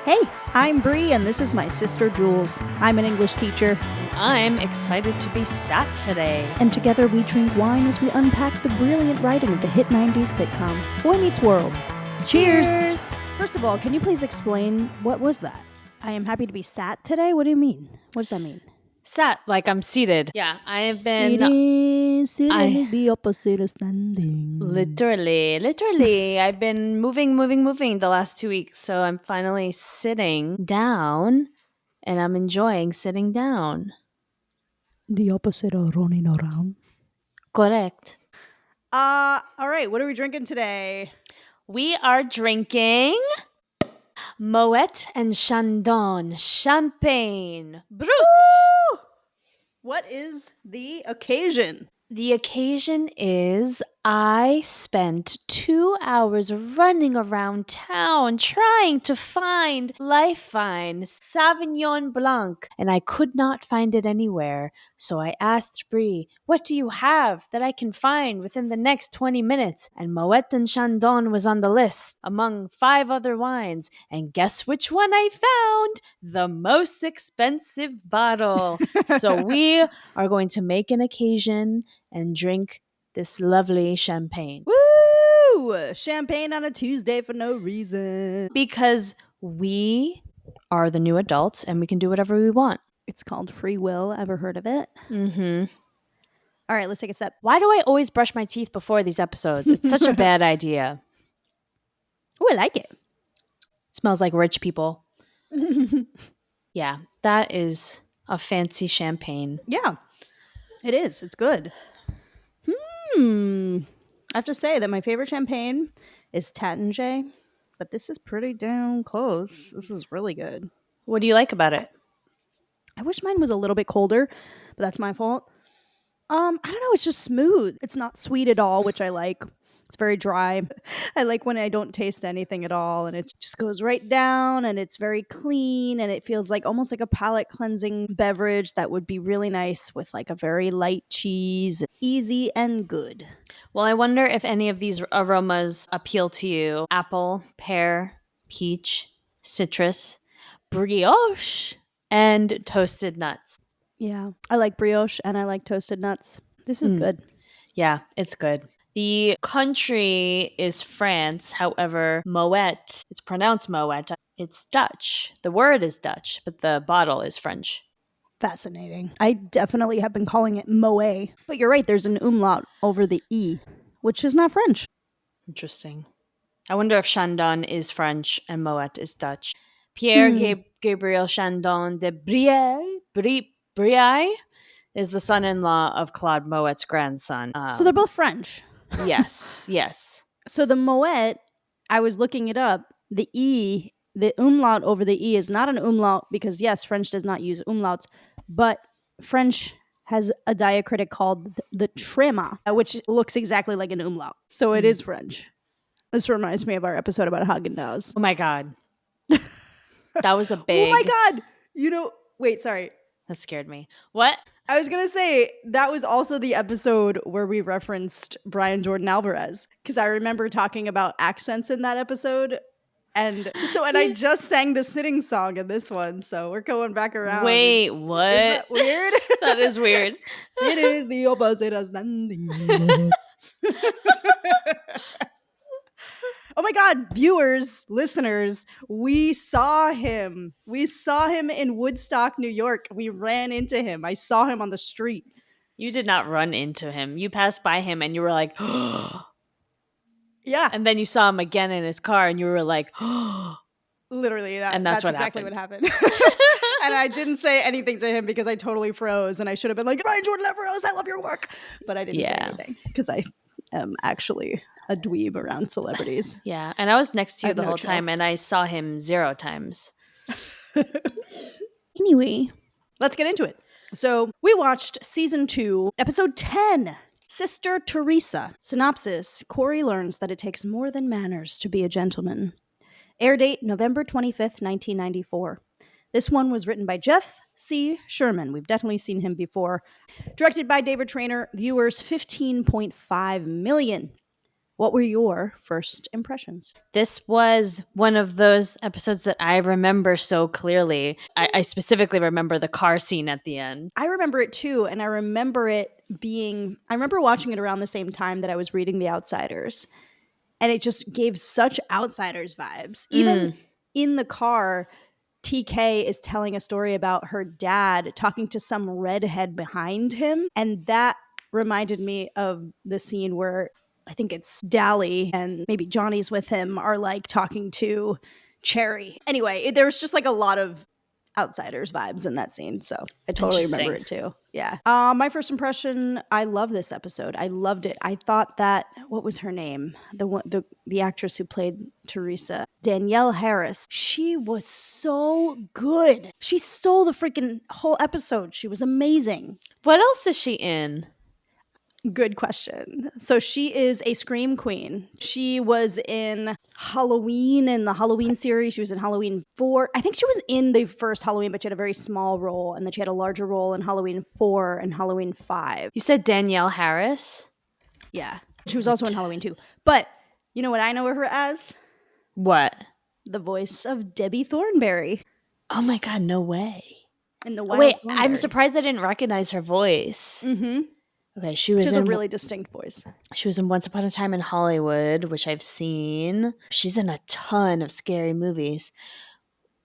Hey, I'm Bree, and this is my sister Jules. I'm an English teacher. I'm excited to be sat today. And together we drink wine as we unpack the brilliant writing of the hit 90s sitcom, Boy Meets World. Cheers! First of all, can you please explain what was that? I am happy to be sat today? What do you mean? What does that mean? Sat, like I'm seated. Yeah, I have been... Sitting is the opposite of standing. Literally. I've been moving the last 2 weeks. So I'm finally sitting down and I'm enjoying sitting down. The opposite of running around. Correct. All right, what are we drinking today? We are drinking Moët and Chandon champagne brut. Woo! What is the occasion? The occasion is I spent 2 hours running around town trying to find Lifevine Sauvignon Blanc, and I could not find it anywhere. So I asked Brie, what do you have that I can find within the next 20 minutes? And Moët and Chandon was on the list among 5 other wines. And guess which one I found? The most expensive bottle. So we are going to make an occasion and drink this lovely champagne. Woo! Champagne on a Tuesday for no reason. Because we are the new adults and we can do whatever we want. It's called free will. Ever heard of it? Mm-hmm. All right, let's take a sip. Why do I always brush my teeth before these episodes? It's such a bad idea. Oh, I like it. It smells like rich people. Yeah, that is a fancy champagne. Yeah, it is. It's good. I have to say that my favorite champagne is Taittinger, but this is pretty damn close. This is really good. What do you like about it? I wish mine was a little bit colder, but that's my fault. I don't know. It's just smooth. It's not sweet at all, which I like. It's very dry. I like when I don't taste anything at all, and it just goes right down, and it's very clean, and it feels like almost like a palate cleansing beverage that would be really nice with like a very light cheese. Easy and good. Well, I wonder if any of these aromas appeal to you. Apple, pear, peach, citrus, brioche, and toasted nuts. Yeah, I like brioche and I like toasted nuts. This is good. Yeah, it's good. The country is France. However, Moët, it's pronounced Moët. It's Dutch. The word is Dutch, but the bottle is French. Fascinating. I definitely have been calling it Moët. But you're right, there's an umlaut over the E, which is not French. Interesting. I wonder if Chandon is French and Moët is Dutch. Pierre Gabriel Chandon de Briey is the son-in-law of Claude Moët's grandson. So they're both French. Yes. So the Moët, I was looking it up, the E, the umlaut over the E is not an umlaut because, yes, French does not use umlauts, but French has a diacritic called the tréma, which looks exactly like an umlaut. So it is French. This reminds me of our episode about Haagen-Dazs. Oh my God. That was a big... Oh my God. Wait, sorry. That scared me. What? I was going to say, that was also the episode where we referenced Brian Jordan Alvarez, because I remember talking about accents in that episode. And I just sang the sitting song in this one, so we're going back around. Wait, what? Is that weird? That is weird. It is the opposite of standing. Oh my God, viewers, listeners, we saw him. We saw him in Woodstock, New York. We ran into him. I saw him on the street. You did not run into him. You passed by him and you were like, oh. Yeah. And then you saw him again in his car and you were like, oh. Literally, that's what exactly happened. what happened. And I didn't say anything to him because I totally froze, and I should have been like, Brian Jordan Alvarez, I love your work. But I didn't say anything because I am actually a dweeb around celebrities. Yeah, and I was next to you the whole chill. time, and I saw him 0 times. Anyway, let's get into it. So we watched season 2, episode 10, Sister Theresa. Synopsis: Cory learns that it takes more than manners to be a gentleman. Air date November 25th, 1994. This one was written by Jeff C. Sherman. We've definitely seen him before. Directed by David Traynor. Viewers 15.5 million. what were your first impressions? This was one of those episodes that I remember so clearly. I specifically remember the car scene at the end. I remember it too, and I remember watching it around the same time that I was reading The Outsiders, and it just gave such Outsiders vibes. Even in the car, TK is telling a story about her dad talking to some redhead behind him, and that reminded me of the scene where I think it's Dally and maybe Johnny's with him are like talking to Cherry. Anyway, there's just like a lot of Outsiders vibes in that scene, so I totally remember it too. Yeah. My first impression, I love this episode. I loved it. I thought that, what was her name? The actress who played Theresa, Danielle Harris. She was so good. She stole the freaking whole episode. She was amazing. What else is she in? Good question. So she is a scream queen. She was in Halloween, in the Halloween series. She was in Halloween 4. I think she was in the first Halloween, but she had a very small role. And then she had a larger role in Halloween 4 and Halloween 5. You said Danielle Harris? Yeah. She was also in Halloween 2. But you know what I know her as? What? The voice of Debbie Thornberry. Oh my God, no way. In the Wild Wait, Wonders. I'm surprised I didn't recognize her voice. Mm-hmm. Okay, She has a really distinct voice. She was in Once Upon a Time in Hollywood, which I've seen. She's in a ton of scary movies.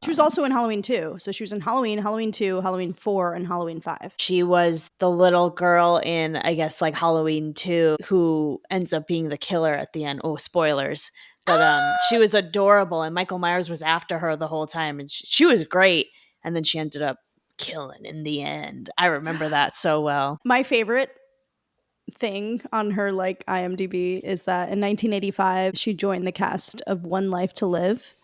She was also in Halloween 2. So she was in Halloween, Halloween 2, Halloween 4, and Halloween 5. She was the little girl in, I guess, like Halloween 2 who ends up being the killer at the end. Oh, spoilers. But she was adorable, and Michael Myers was after her the whole time. And she was great. And then she ended up killing in the end. I remember that so well. My favorite thing on her like IMDb is that in 1985 she joined the cast of One Life to Live,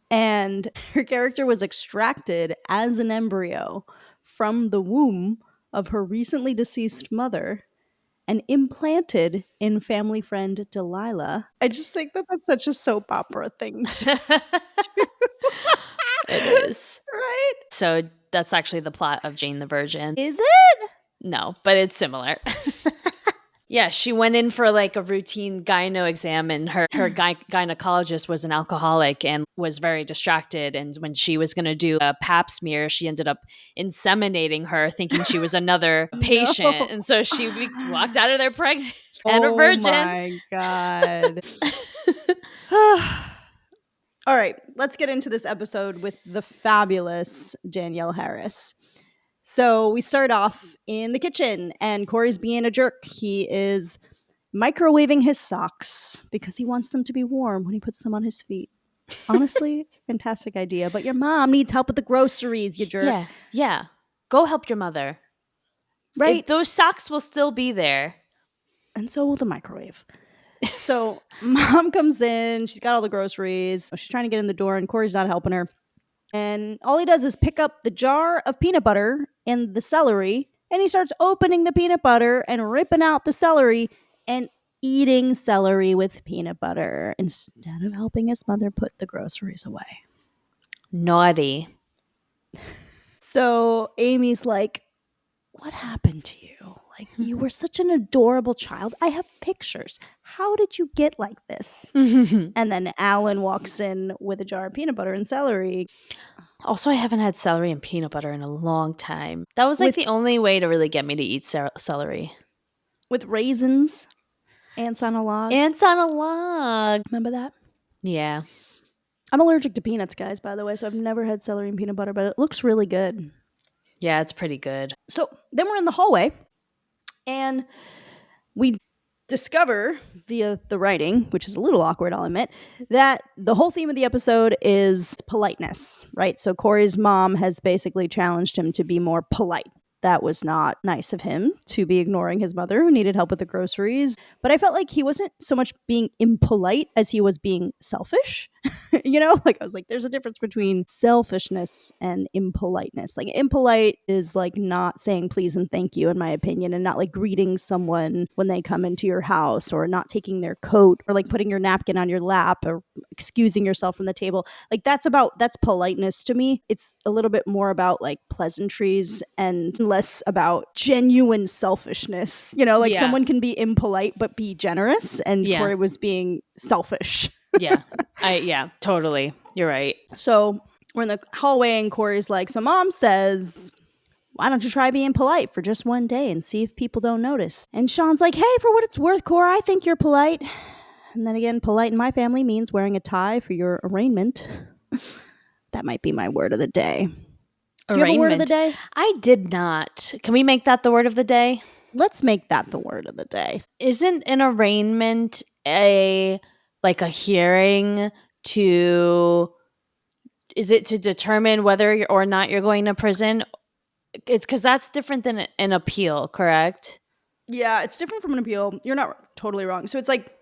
and her character was extracted as an embryo from the womb of her recently deceased mother and implanted in family friend Delilah. I just think that that's such a soap opera thing to do. It is. Right? So that's actually the plot of Jane the Virgin. Is it? No, but it's similar. Yeah, she went in for like a routine gyno exam, and her gynecologist was an alcoholic and was very distracted. And when she was going to do a pap smear, she ended up inseminating her, thinking she was another patient. No. And so she walked out of there pregnant and a virgin. Oh my God. All right, let's get into this episode with the fabulous Danielle Harris. So we start off in the kitchen, and Cory's being a jerk. He is microwaving his socks because he wants them to be warm when he puts them on his feet. Honestly, fantastic idea. But your mom needs help with the groceries, you jerk. Yeah. Go help your mother. Right? Those socks will still be there. And so will the microwave. So mom comes in. She's got all the groceries. She's trying to get in the door, and Cory's not helping her. And all he does is pick up the jar of peanut butter and the celery, and he starts opening the peanut butter and ripping out the celery and eating celery with peanut butter instead of helping his mother put the groceries away. Naughty. So Amy's like, what happened to you? Like, you were such an adorable child. I have pictures. How did you get like this? And then Alan walks in with a jar of peanut butter and celery. Also, I haven't had celery and peanut butter in a long time. That was like the only way to really get me to eat celery. With raisins. Ants on a log. Ants on a log. Remember that? Yeah. I'm allergic to peanuts, guys, by the way, so I've never had celery and peanut butter, but it looks really good. Yeah, it's pretty good. So then we're in the hallway, and we discover via the writing, which is a little awkward, I'll admit, that the whole theme of the episode is politeness, right? So Cory's mom has basically challenged him to be more polite. That was not nice of him to be ignoring his mother who needed help with the groceries. But I felt like he wasn't so much being impolite as he was being selfish. Like I was like, there's a difference between selfishness and impoliteness. Like impolite is like not saying please and thank you, in my opinion, and not like greeting someone when they come into your house, or not taking their coat, or like putting your napkin on your lap, or excusing yourself from the table. Like that's politeness to me. It's a little bit more about like pleasantries and less about genuine selfishness. Like Yeah. someone can be impolite but be generous, and Yeah. Cory was being selfish. Yeah. Yeah, totally. You're right. So we're in the hallway, and Cory's like, so mom says, why don't you try being polite for just one day and see if people don't notice? And Sean's like, hey, for what it's worth, Cory, I think you're polite. And then again, polite in my family means wearing a tie for your arraignment. That might be my word of the day. Do you have a word of the day? I did not. Can we make that the word of the day? Let's make that the word of the day. Isn't an arraignment a hearing to, is it to determine whether or not you're going to prison? It's because that's different than an appeal, correct? Yeah, it's different from an appeal. You're not totally wrong. So it's like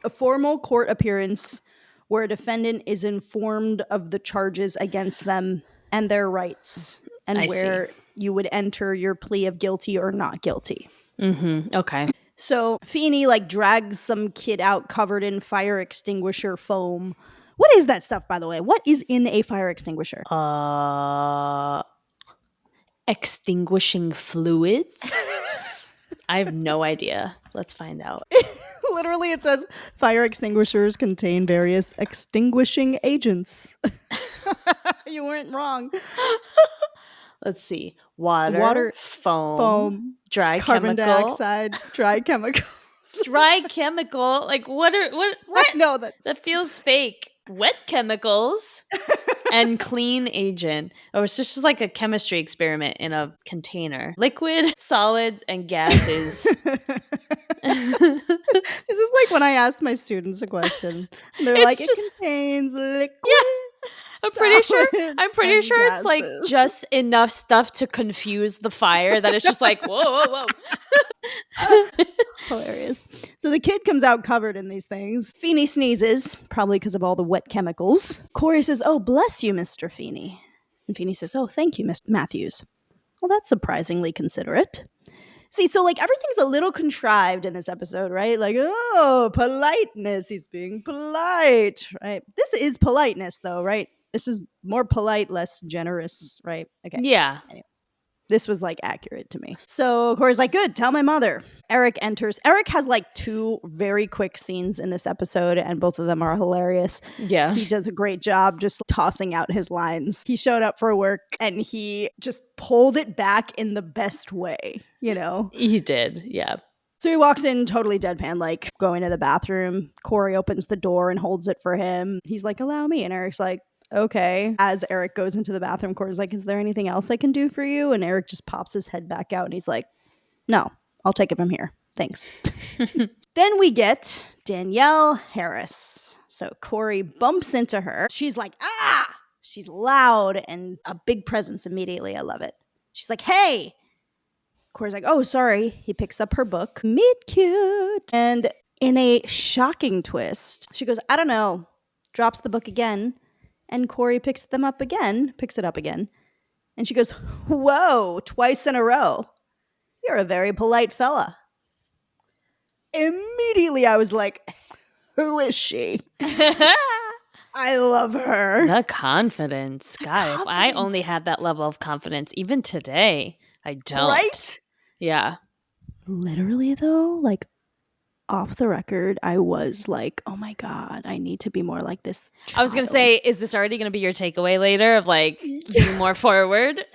a formal court appearance where a defendant is informed of the charges against them and their rights, and where you would enter your plea of guilty or not guilty. Mm-hmm. Okay. So Feeney like drags some kid out covered in fire extinguisher foam. What is that stuff, by the way? What is in a fire extinguisher? Extinguishing fluids? I have no idea. Let's find out. Literally, it says fire extinguishers contain various extinguishing agents. You weren't wrong. Let's see. Water, foam, dry carbon chemical, dioxide, dry chemical. dry chemical. Like what? No, That feels fake. Wet chemicals and clean agent. Oh, it's just like a chemistry experiment in a container. Liquid, solids, and gases. This is like when I ask my students a question. They're It's like, just- it contains liquid. Yeah. I'm pretty sure and it's like gases. just enough stuff to confuse the fire that it's just like, whoa. Hilarious. So the kid comes out covered in these things. Feeney sneezes, probably because of all the wet chemicals. Cory says, oh, bless you, Mr. Feeney. And Feeney says, oh, thank you, Mr. Matthews. Well, that's surprisingly considerate. See, so like everything's a little contrived in this episode, right? Like, oh, politeness. He's being polite, right? This is politeness, though, right? This is more polite, less generous, right? Okay. Yeah. Anyway, this was like accurate to me. So Cory's like, good, tell my mother. Eric enters. Eric has like 2 very quick scenes in this episode, and both of them are hilarious. Yeah. He does a great job just tossing out his lines. He showed up for work and he just pulled it back in the best way, He did. Yeah. So he walks in totally deadpan, like going to the bathroom. Cory opens the door and holds it for him. He's like, allow me. And Eric's like, okay. As Eric goes into the bathroom, Cory's like, is there anything else I can do for you? And Eric just pops his head back out and he's like, no, I'll take it from here. Thanks. Then we get Danielle Harris. So Cory bumps into her. She's like, ah! She's loud and a big presence immediately. I love it. She's like, hey! Cory's like, oh, sorry. He picks up her book. Meet cute. And in a shocking twist, she goes, I don't know. Drops the book again. And Cory picks it up again. And she goes, whoa, twice in a row. You're a very polite fella. Immediately, I was like, who is she? I love her. The confidence. God, if I only had that level of confidence, even today, I don't. Right? Yeah. Literally, though, like, off the record, I was like, oh my God, I need to be more like this child. I was going to say, is this already going to be your takeaway later of like being more forward?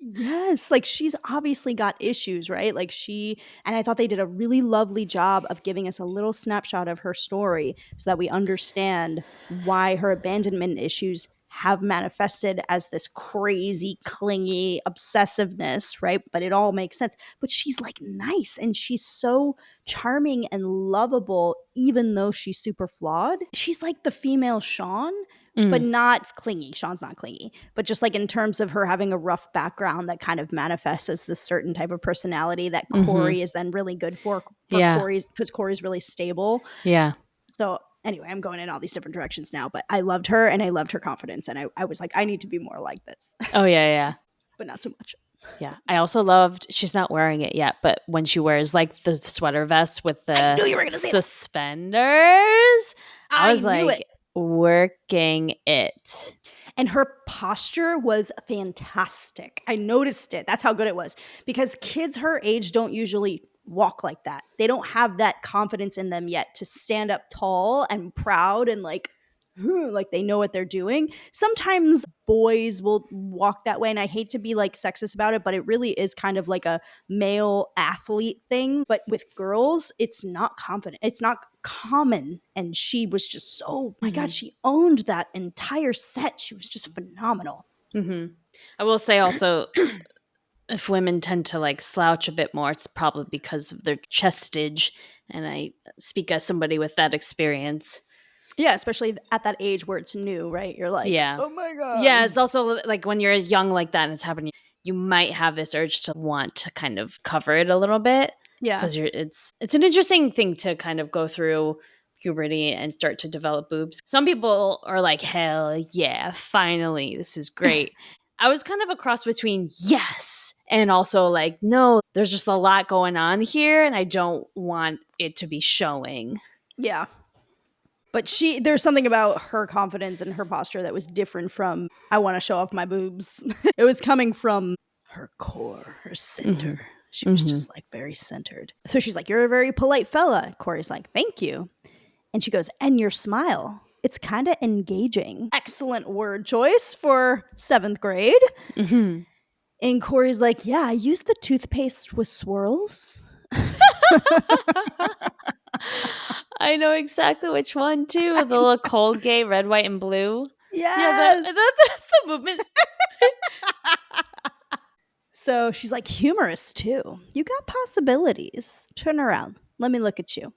Yes, like she's obviously got issues, right? Like and I thought they did a really lovely job of giving us a little snapshot of her story so that we understand why her abandonment issues have manifested as this crazy, clingy obsessiveness, right? But it all makes sense. But she's like nice and she's so charming and lovable, even though she's super flawed. She's like the female Sean, but not clingy. Sean's not clingy, but just like in terms of her having a rough background that kind of manifests as this certain type of personality that Cory is then really good for Yeah. Cory's, because Cory's really stable. Yeah. So Anyway, I'm going in all these different directions now, but I loved her and I loved her confidence. And I was like, I need to be more like this, Oh, yeah. but not so much. Yeah. I also loved, she's not wearing it yet, but when she wears like the sweater vest with I the knew you were going to say that. suspenders, I I was knew like, it. working it. And her posture was fantastic. I noticed it. That's how good it was. Because kids her age don't usually walk like that. They don't have that confidence in them yet to stand up tall and proud and like they know what they're doing. Sometimes boys will walk that way, and I hate to be like sexist about it, but it really is kind of like a male athlete thing. But with girls, it's not confident. It's not common. And she was just so, my God, she owned that entire set. She was just phenomenal. I will say also, if women tend to like slouch a bit more, it's probably because of their chestage. And I speak as somebody with that experience. Yeah, especially at that age where it's new, right? You're like, Yeah. oh my God. Yeah, it's also like when you're young like that and it's happening, you might have this urge to want to kind of cover it a little bit. Yeah. Because it's an interesting thing to kind of go through puberty and start to develop boobs. Some people are like, hell yeah, finally, this is great. I was kind of a cross between yes and also like, no, there's just a lot going on here and I don't want it to be showing. Yeah. But there's something about her confidence and her posture that was different from, I want to show off my boobs. It was coming from her core, her center. She was just like very centered. So she's like, you're a very polite fella. Cory's like, thank you. And she goes, and your smile, it's kind of engaging. Excellent word choice for 7th grade. And Cory's like, yeah, I use the toothpaste with swirls. I know exactly which one too. The little Colgate, red, white, and blue. Yes. Yeah, the movement. So she's like, humorous too. You got possibilities. Turn around. Let me look at you.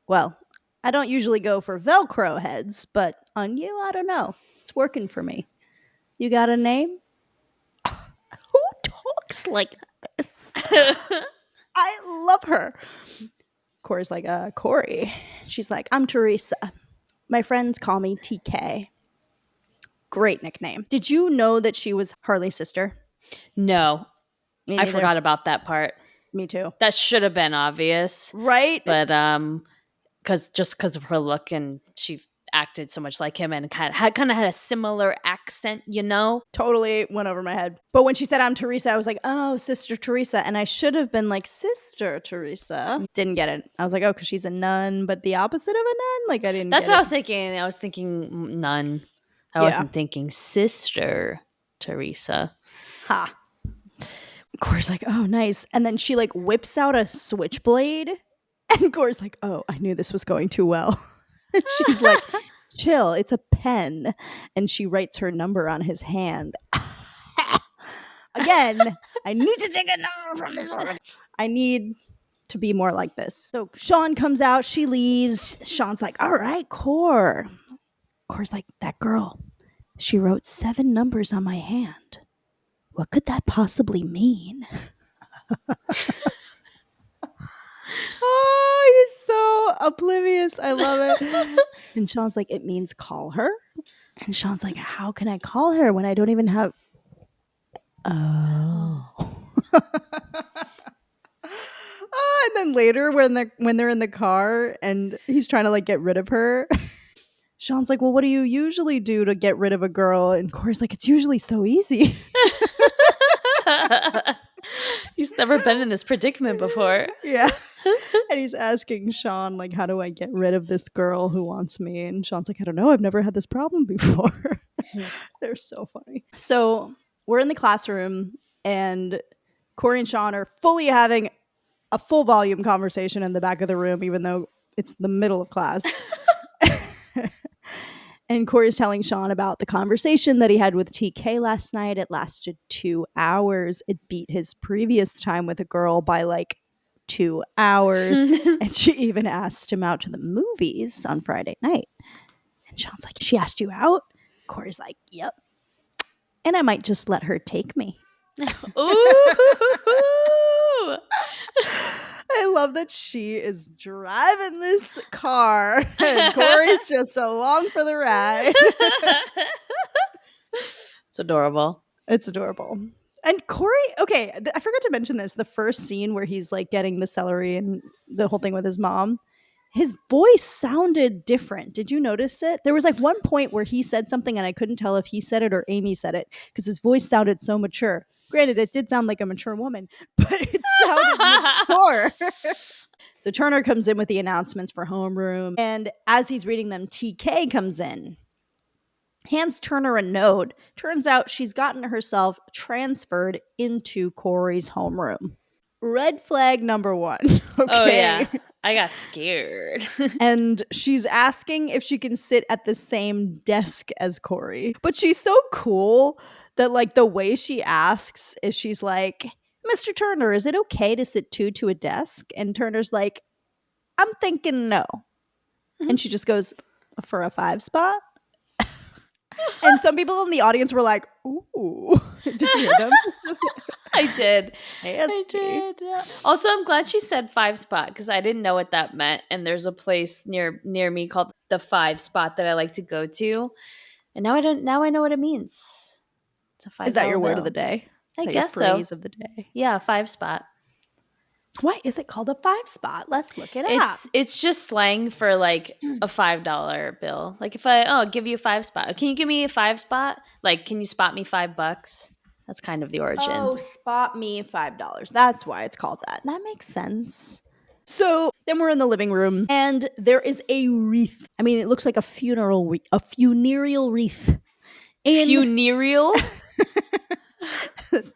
Well, I don't usually go for Velcro heads, but on you, I don't know. It's working for me. You got a name? Who talks like this? I love her. Cory's like, Cory. She's like, I'm Theresa. My friends call me TK. Great nickname. Did you know that she was Harley's sister? No, Me I neither. forgot about that part. Me too. That should have been obvious, Right? but because of her look and she acted so much like him and kind of had a similar accent, you know. Totally went over my head. But when she said I'm Theresa, I was like, oh, Sister Theresa. And I should have been like, Sister Theresa. Didn't get it. I was like, oh, because she's a nun, but the opposite of a nun? Like, I didn't That's get what it. I was thinking. I was thinking nun. I wasn't thinking Sister Theresa. Ha. Cory's like, oh, nice. And then she like whips out a switchblade. And Cory's like, oh, I knew this was going too well. And she's like, chill, it's a pen. And she writes her number on his hand. Again, I need to take a number from this woman. I need to be more like this. So Sean comes out, she leaves. Sean's like, all right, Cory's like, that girl, she wrote 7 numbers on my hand. What could that possibly mean? Oh, he's so oblivious. I love it. And Sean's like, it means call her. And Sean's like, how can I call her when I don't even have... Oh. Oh, and then later when they're in the car and he's trying to like get rid of her, Sean's like, well, what do you usually do to get rid of a girl? And Cory's like, it's usually so easy. He's never been in this predicament before. Yeah. And he's asking Sean, like, how do I get rid of this girl who wants me? And Sean's like, I don't know. I've never had this problem before. They're so funny. So we're in the classroom and Cory and Sean are fully having a full volume conversation in the back of the room, even though it's the middle of class. And Cory's telling Sean about the conversation that he had with TK last night. It lasted 2 hours. It beat his previous time with a girl by like 2 hours. And she even asked him out to the movies on Friday night. And Sean's like, she asked you out? Cory's like, yep. And I might just let her take me. Ooh. I love that she is driving this car and Cory's just along for the ride. It's adorable. It's adorable. And Cory, okay, I forgot to mention this. The first scene where he's like getting the celery and the whole thing with his mom, his voice sounded different. Did you notice it? There was like one point where he said something and I couldn't tell if he said it or Amy said it because his voice sounded so mature. Granted, it did sound like a mature woman, but it sounded mature. So Turner comes in with the announcements for homeroom. And as he's reading them, TK comes in, hands Turner a note. Turns out she's gotten herself transferred into Cory's homeroom. Red flag number 1. Okay. Oh, yeah. I got scared. And she's asking if she can sit at the same desk as Cory. But she's so cool that like the way she asks is she's like, Mr. Turner, is it okay to sit two to a desk? And Turner's like, I'm thinking no. And she just goes, for a 5 spot? And some people in the audience were like, ooh. Did you hear them? I did. Nasty. I did. Yeah. Also, I'm glad she said 5 spot because I didn't know what that meant. And there's a place near me called the 5 spot that I like to go to. And now I know what it means. It's a $5 Is that your word bill. of the day? I Is that guess your so. phrase of the day? Yeah, 5 spot. Why is it called a 5 spot? Let's look it up. It's just slang for like a $5 bill. Like if give you a 5 spot. Can you give me a 5 spot? Like, can you spot me $5? That's kind of the origin. Oh, spot me $5. That's why it's called that. That makes sense. So then we're in the living room and there is a wreath. I mean, it looks like a funereal wreath. Funereal? That's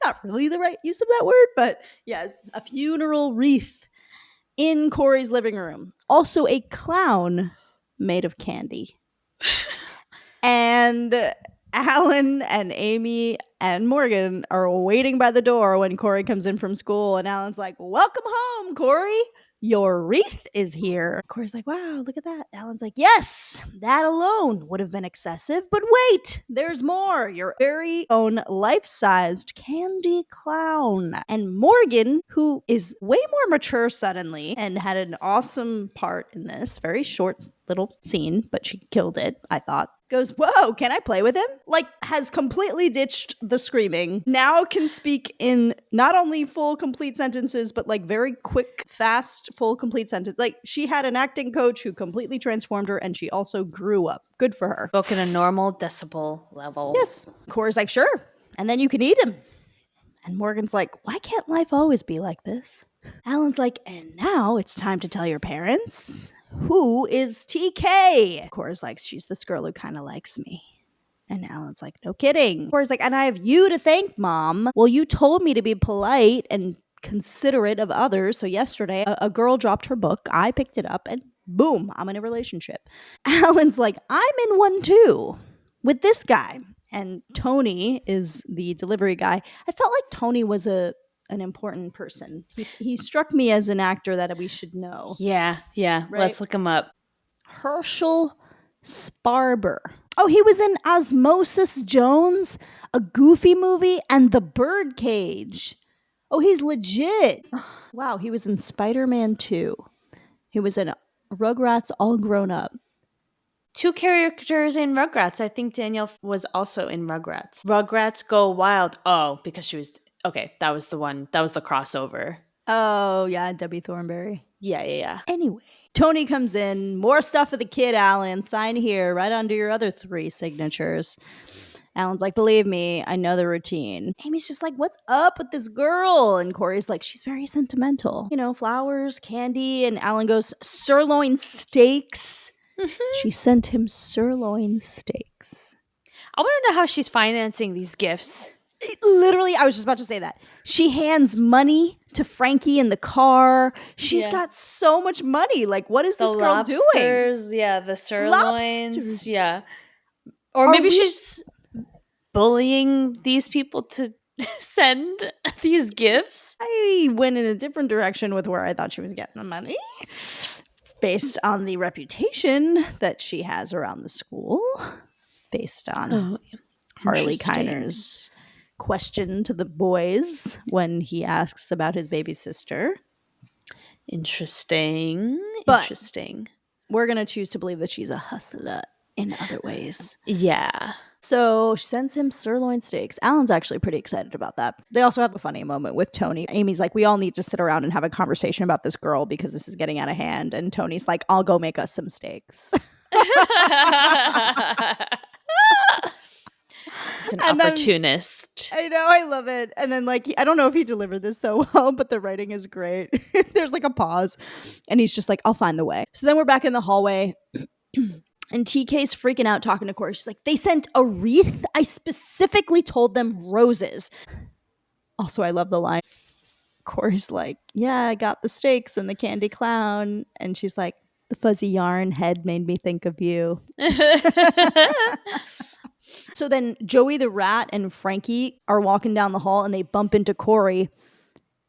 not really the right use of that word, but yes, a funeral wreath in Cory's living room. Also a clown made of candy. And Alan and Amy and Morgan are waiting by the door when Cory comes in from school. And Alan's like, welcome home, Cory. Your wreath is here. Cory's like, wow, look at that. Alan's like, yes, that alone would have been excessive. But wait, there's more. Your very own life-sized candy clown. And Morgan, who is way more mature suddenly and had an awesome part in this, very short little scene, but she killed it, I thought, goes, whoa, can I play with him? Like, has completely ditched the screaming. Now can speak in not only full, complete sentences, but like very quick, fast, full, complete sentence. Like, she had an acting coach who completely transformed her, and she also grew up. Good for her. Spoke at a normal decibel level. Yes. Cora's like, sure. And then you can eat him. And Morgan's like, why can't life always be like this? Alan's like, and now it's time to tell your parents. Who is TK? Cora's like, she's this girl who kind of likes me. And Alan's like, no kidding. Cora's like, and I have you to thank, Mom. Well, you told me to be polite and considerate of others. So yesterday, a girl dropped her book. I picked it up and boom, I'm in a relationship. Alan's like, I'm in one too with this guy. And Tony is the delivery guy. I felt like Tony was an important person. He struck me as an actor that we should know. Yeah. Right? Let's look him up. Herschel Sparber. Oh, he was in Osmosis Jones, a Goofy movie, and The Birdcage. Oh, he's legit. Wow, he was in Spider-Man 2. He was in Rugrats All Grown Up. 2 characters in Rugrats. I think Danielle was also in Rugrats. Rugrats Go Wild. Oh, because she was... Okay, that was the one. That was the crossover. Oh, yeah, Debbie Thornberry. Yeah. Anyway, Tony comes in. More stuff for the kid, Alan. Sign here, right under your other 3 signatures. Alan's like, believe me, I know the routine. Amy's just like, what's up with this girl? And Cory's like, she's very sentimental. You know, flowers, candy. And Alan goes, sirloin steaks. She sent him sirloin steaks. I want to know how she's financing these gifts. Literally, I was just about to say that. She hands money to Frankie in the car. She's got so much money. Like, what is this girl doing? Yeah, the sirloins. Lobsters. Yeah. Or maybe she's bullying these people to send these gifts. I went in a different direction with where I thought she was getting the money. Based on the reputation that she has around the school. Based on Harley Kiner's question to the boys when he asks about his baby sister. Interesting. But Interesting. we're going to choose to believe that she's a hustler in other ways. Yeah. So she sends him sirloin steaks. Alan's actually pretty excited about that. They also have a funny moment with Tony. Amy's like, we all need to sit around and have a conversation about this girl because this is getting out of hand. And Tony's like, I'll go make us some steaks. He's an And then- opportunist. I know, I love it. And then, like, I don't know if he delivered this so well, but the writing is great. There's like a pause, and he's just like, I'll find the way. So then we're back in the hallway. And TK's freaking out talking to Cory. She's like, they sent a wreath? I specifically told them roses. Also, I love the line. Cory's like, yeah, I got the steaks and the candy clown. And she's like, the fuzzy yarn head made me think of you. So then Joey the rat and Frankie are walking down the hall and they bump into Cory.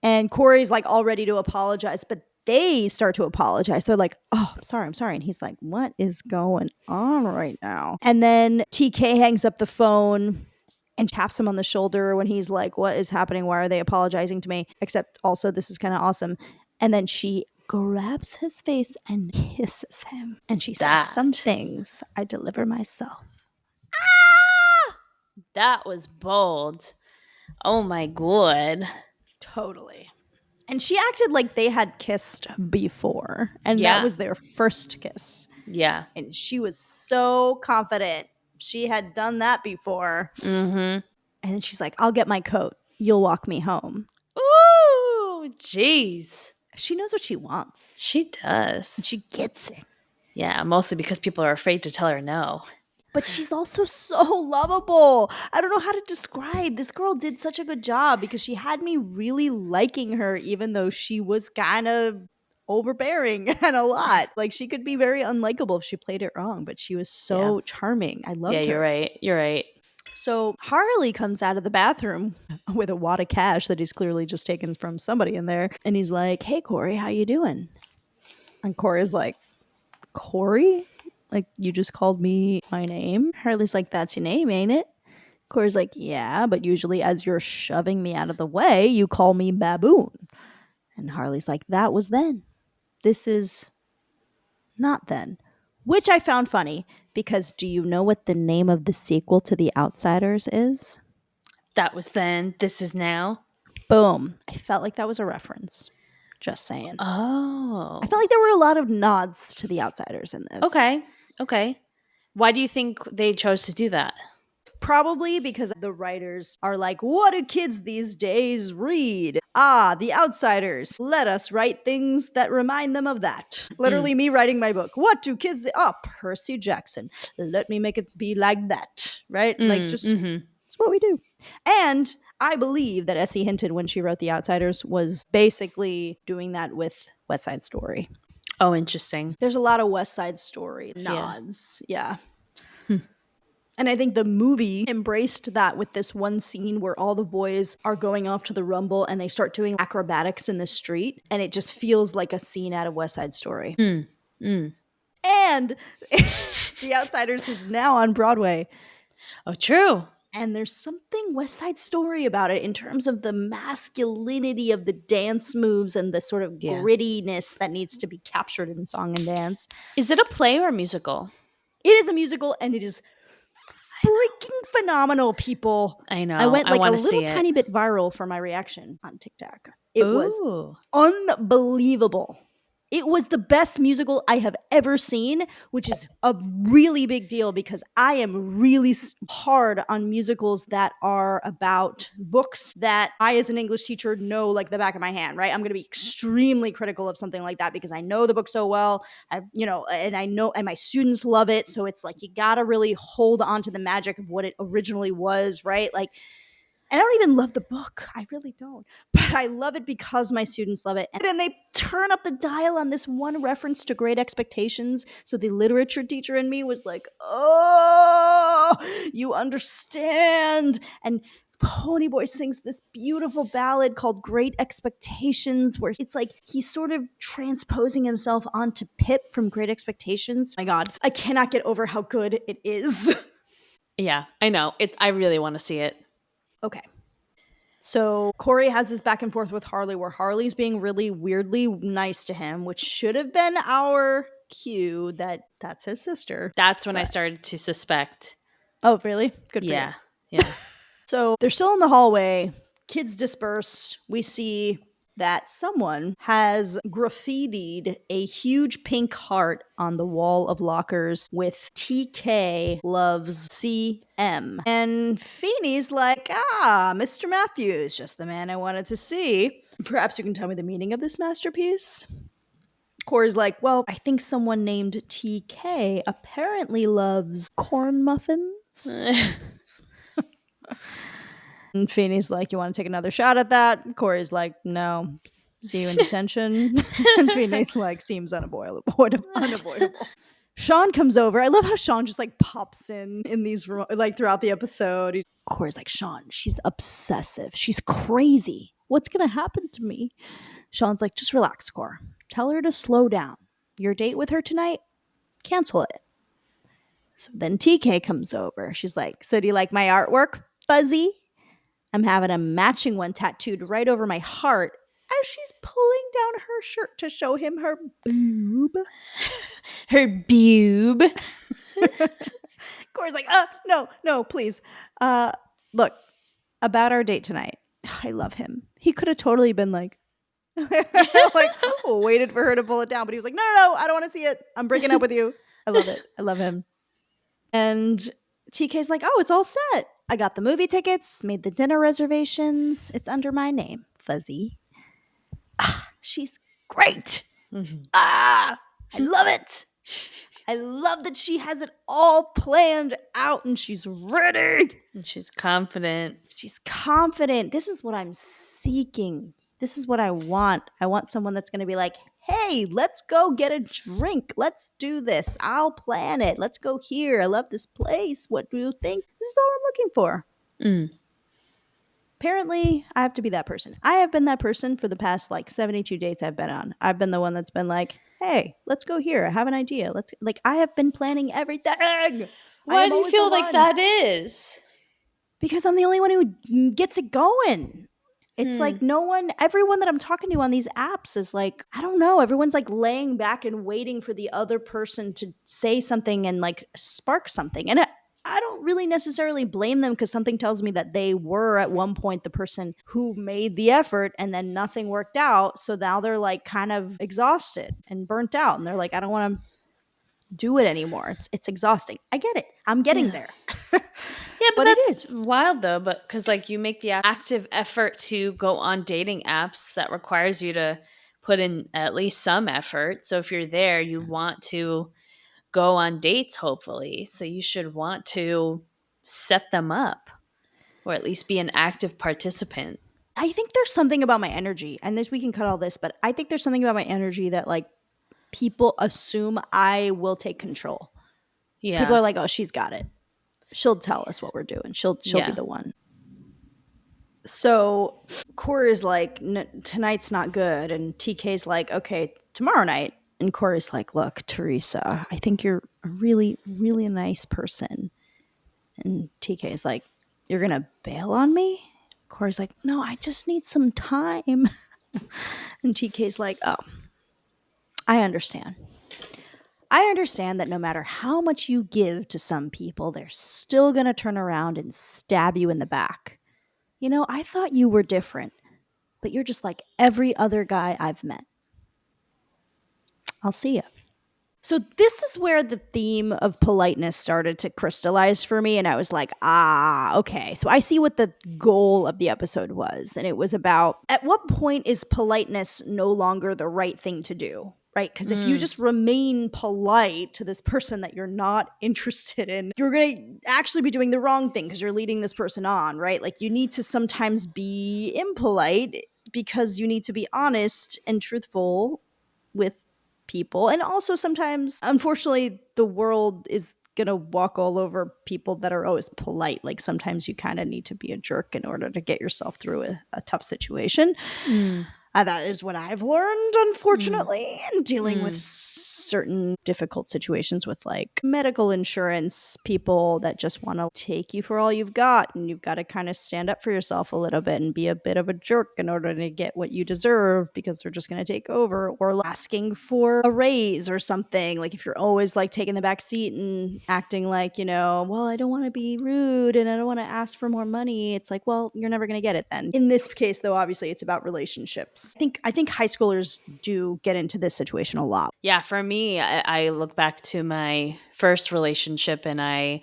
And Cory's like all ready to apologize, but they start to apologize. They're like, oh, I'm sorry. And he's like, what is going on right now? And then TK hangs up the phone and taps him on the shoulder when he's like, what is happening? Why are they apologizing to me? Except also, this is kind of awesome. And then she grabs his face and kisses him. And she says, some things I deliver myself. That was bold. Oh my god. Totally. And she acted like they had kissed before. And that was their first kiss. Yeah. And she was so confident she had done that before. Mm-hmm. And then she's like, I'll get my coat. You'll walk me home. Ooh, jeez. She knows what she wants. She does. And she gets it. Yeah, mostly because people are afraid to tell her no. But she's also so lovable. I don't know how to describe. This girl did such a good job because she had me really liking her, even though she was kind of overbearing and a lot. Like, she could be very unlikable if she played it wrong, but she was so charming. I loved her. Yeah, you're right. So Harley comes out of the bathroom with a wad of cash that he's clearly just taken from somebody in there. And he's like, hey, Cory, how you doing? And Cory's like, Cory? Like, you just called me my name? Harley's like, that's your name, ain't it? Cory's like, yeah, but usually as you're shoving me out of the way, you call me Baboon. And Harley's like, that was then. This is not then. Which I found funny, because do you know what the name of the sequel to The Outsiders is? That was then. This is now. Boom. I felt like that was a reference. Just saying. Oh. I felt like there were a lot of nods to The Outsiders in this. Okay. Why do you think they chose to do that? Probably because the writers are like, what do kids these days read? Ah, The Outsiders. Let us write things that remind them of that. Literally me writing my book. What do kids... Percy Jackson. Let me make it be like that. Right? Like, just... It's what we do. And I believe that Essie hinted when she wrote The Outsiders was basically doing that with West Side Story. Oh, interesting. There's a lot of West Side Story nods. Yeah. And I think the movie embraced that with this one scene where all the boys are going off to the Rumble and they start doing acrobatics in the street. And it just feels like a scene out of West Side Story. And The Outsiders is now on Broadway. Oh, true. And there's something West Side Story about it in terms of the masculinity of the dance moves and the sort of grittiness that needs to be captured in song and dance. Is it a play or a musical? It is a musical, and it is freaking phenomenal, people. I know. I went like a little it. tiny bit viral for my reaction on TikTok. It was Ooh. unbelievable. It was the best musical I have ever seen, which is a really big deal because I am really hard on musicals that are about books that I, as an English teacher, know like the back of my hand, right? I'm going to be extremely critical of something like that because I know the book so well, and I know, and my students love it. So it's like, you got to really hold on to the magic of what it originally was, right? Like, I don't even love the book. I really don't. But I love it because my students love it. And then they turn up the dial on this one reference to Great Expectations. So the literature teacher in me was like, oh, you understand. And Ponyboy sings this beautiful ballad called Great Expectations, where it's like he's sort of transposing himself onto Pip from Great Expectations. My God, I cannot get over how good it is. Yeah, I know. I really want to see it. Okay. So Cory has this back and forth with Harley where Harley's being really weirdly nice to him, which should have been our cue that that's his sister. That's when I But- started to suspect. Oh, really? Good for you. Yeah. Yeah. So they're still in the hallway. Kids disperse. We see that someone has graffitied a huge pink heart on the wall of lockers with TK loves CM. And Feeney's like, Mr. Matthews, just the man I wanted to see. Perhaps you can tell me the meaning of this masterpiece? Cory's like, well, I think someone named TK apparently loves corn muffins. And Feeney's like, you want to take another shot at that? Cory's like, no. See you in detention. And Feeney's like, seems unavoidable. Sean comes over. I love how Sean just like pops in these like throughout the episode. Cory's like, Sean, she's obsessive. She's crazy. What's going to happen to me? Sean's like, just relax, Cor. Tell her to slow down. Your date with her tonight? Cancel it. So then TK comes over. She's like, so do you like my artwork, Fuzzy? I'm having a matching one tattooed right over my heart as she's pulling down her shirt to show him her boob. Her boob. Cory's like, no, please. Look, about our date tonight. I love him. He could have totally been like, waited for her to pull it down. But he was like, no, I don't want to see it. I'm breaking up with you. I love it. I love him. And TK's like, oh, it's all set. I got the movie tickets, made the dinner reservations. It's under my name, Fuzzy. She's great. Mm-hmm. I love it. I love that she has it all planned out and she's ready. And she's confident. She's confident. This is what I'm seeking. This is what I want. I want someone that's going to be like, hey, let's go get a drink. Let's do this. I'll plan it. Let's go here. I love this place. What do you think? This is all I'm looking for. Apparently, I have to be that person. I have been that person for the past 72 dates I've been on. I've been the one that's been like, hey, let's go here. I have an idea. I have been planning everything. Why do you feel like that is? Because I'm the only one who gets it going. It's like everyone that I'm talking to on these apps is like, I don't know. Everyone's like laying back and waiting for the other person to say something and like spark something. And I don't really necessarily blame them because something tells me that they were at one point the person who made the effort and then nothing worked out. So now they're like kind of exhausted and burnt out. And they're like, I don't want to do it anymore. It's exhausting. I get it. I'm getting there. Yeah, but it that's is wild though, because you make the active effort to go on dating apps that requires you to put in at least some effort. So if you're there, you want to go on dates, hopefully. So you should want to set them up or at least be an active participant. I think there's something about my energy, and we can cut all this, but I think there's something about my energy that people assume I will take control. Yeah. People are like, oh, she's got it. She'll tell us what we're doing. She'll be the one. So Cory's like, tonight's not good. And TK's like, okay, tomorrow night. And Cory's like, look, Theresa, I think you're a really, really nice person. And TK's like, you're going to bail on me? Cory's like, no, I just need some time. And TK's like, oh, I understand. I understand that no matter how much you give to some people, they're still going to turn around and stab you in the back. You know, I thought you were different, but you're just like every other guy I've met. I'll see you. So this is where the theme of politeness started to crystallize for me. And I was like, okay. So I see what the goal of the episode was. And it was about, at what point is politeness no longer the right thing to do? Right? Because if you just remain polite to this person that you're not interested in, you're going to actually be doing the wrong thing because you're leading this person on, right? Like you need to sometimes be impolite because you need to be honest and truthful with people. And also sometimes, unfortunately, the world is going to walk all over people that are always polite. Like sometimes you kind of need to be a jerk in order to get yourself through a tough situation. That is what I've learned, unfortunately, in dealing with Mm. certain difficult situations with like medical insurance people that just want to take you for all you've got. And you've got to kind of stand up for yourself a little bit and be a bit of a jerk in order to get what you deserve because they're just going to take over, or asking for a raise or something. Like if you're always like taking the back seat and acting like, well, I don't want to be rude and I don't want to ask for more money. It's like, well, you're never going to get it then. In this case, though, obviously it's about relationships. I think high schoolers do get into this situation a lot. Yeah, for me, I look back to my first relationship and I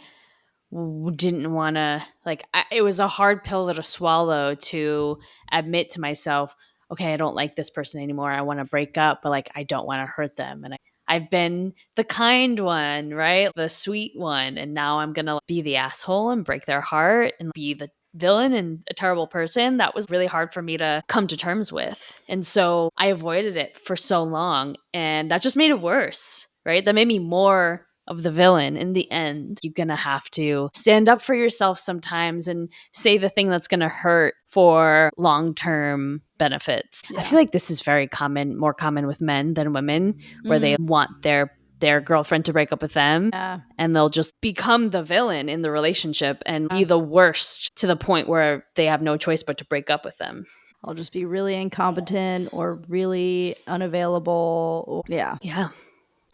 didn't want to, like, it was a hard pill to swallow to admit to myself, okay, I don't like this person anymore. I want to break up, but like, I don't want to hurt them. And I've been the kind one, right? The sweet one. And now I'm going to be the asshole and break their heart and be the villain and a terrible person. That was really hard for me to come to terms with. And so I avoided it for so long. And that just made it worse, right? That made me more of the villain. In the end, you're going to have to stand up for yourself sometimes and say the thing that's going to hurt for long-term benefits. Yeah. I feel like this is very common, more common with men than women, where they want their girlfriend to break up with them. Yeah. And they'll just become the villain in the relationship and be the worst to the point where they have no choice but to break up with them. I'll just be really incompetent or really unavailable. Yeah. Yeah.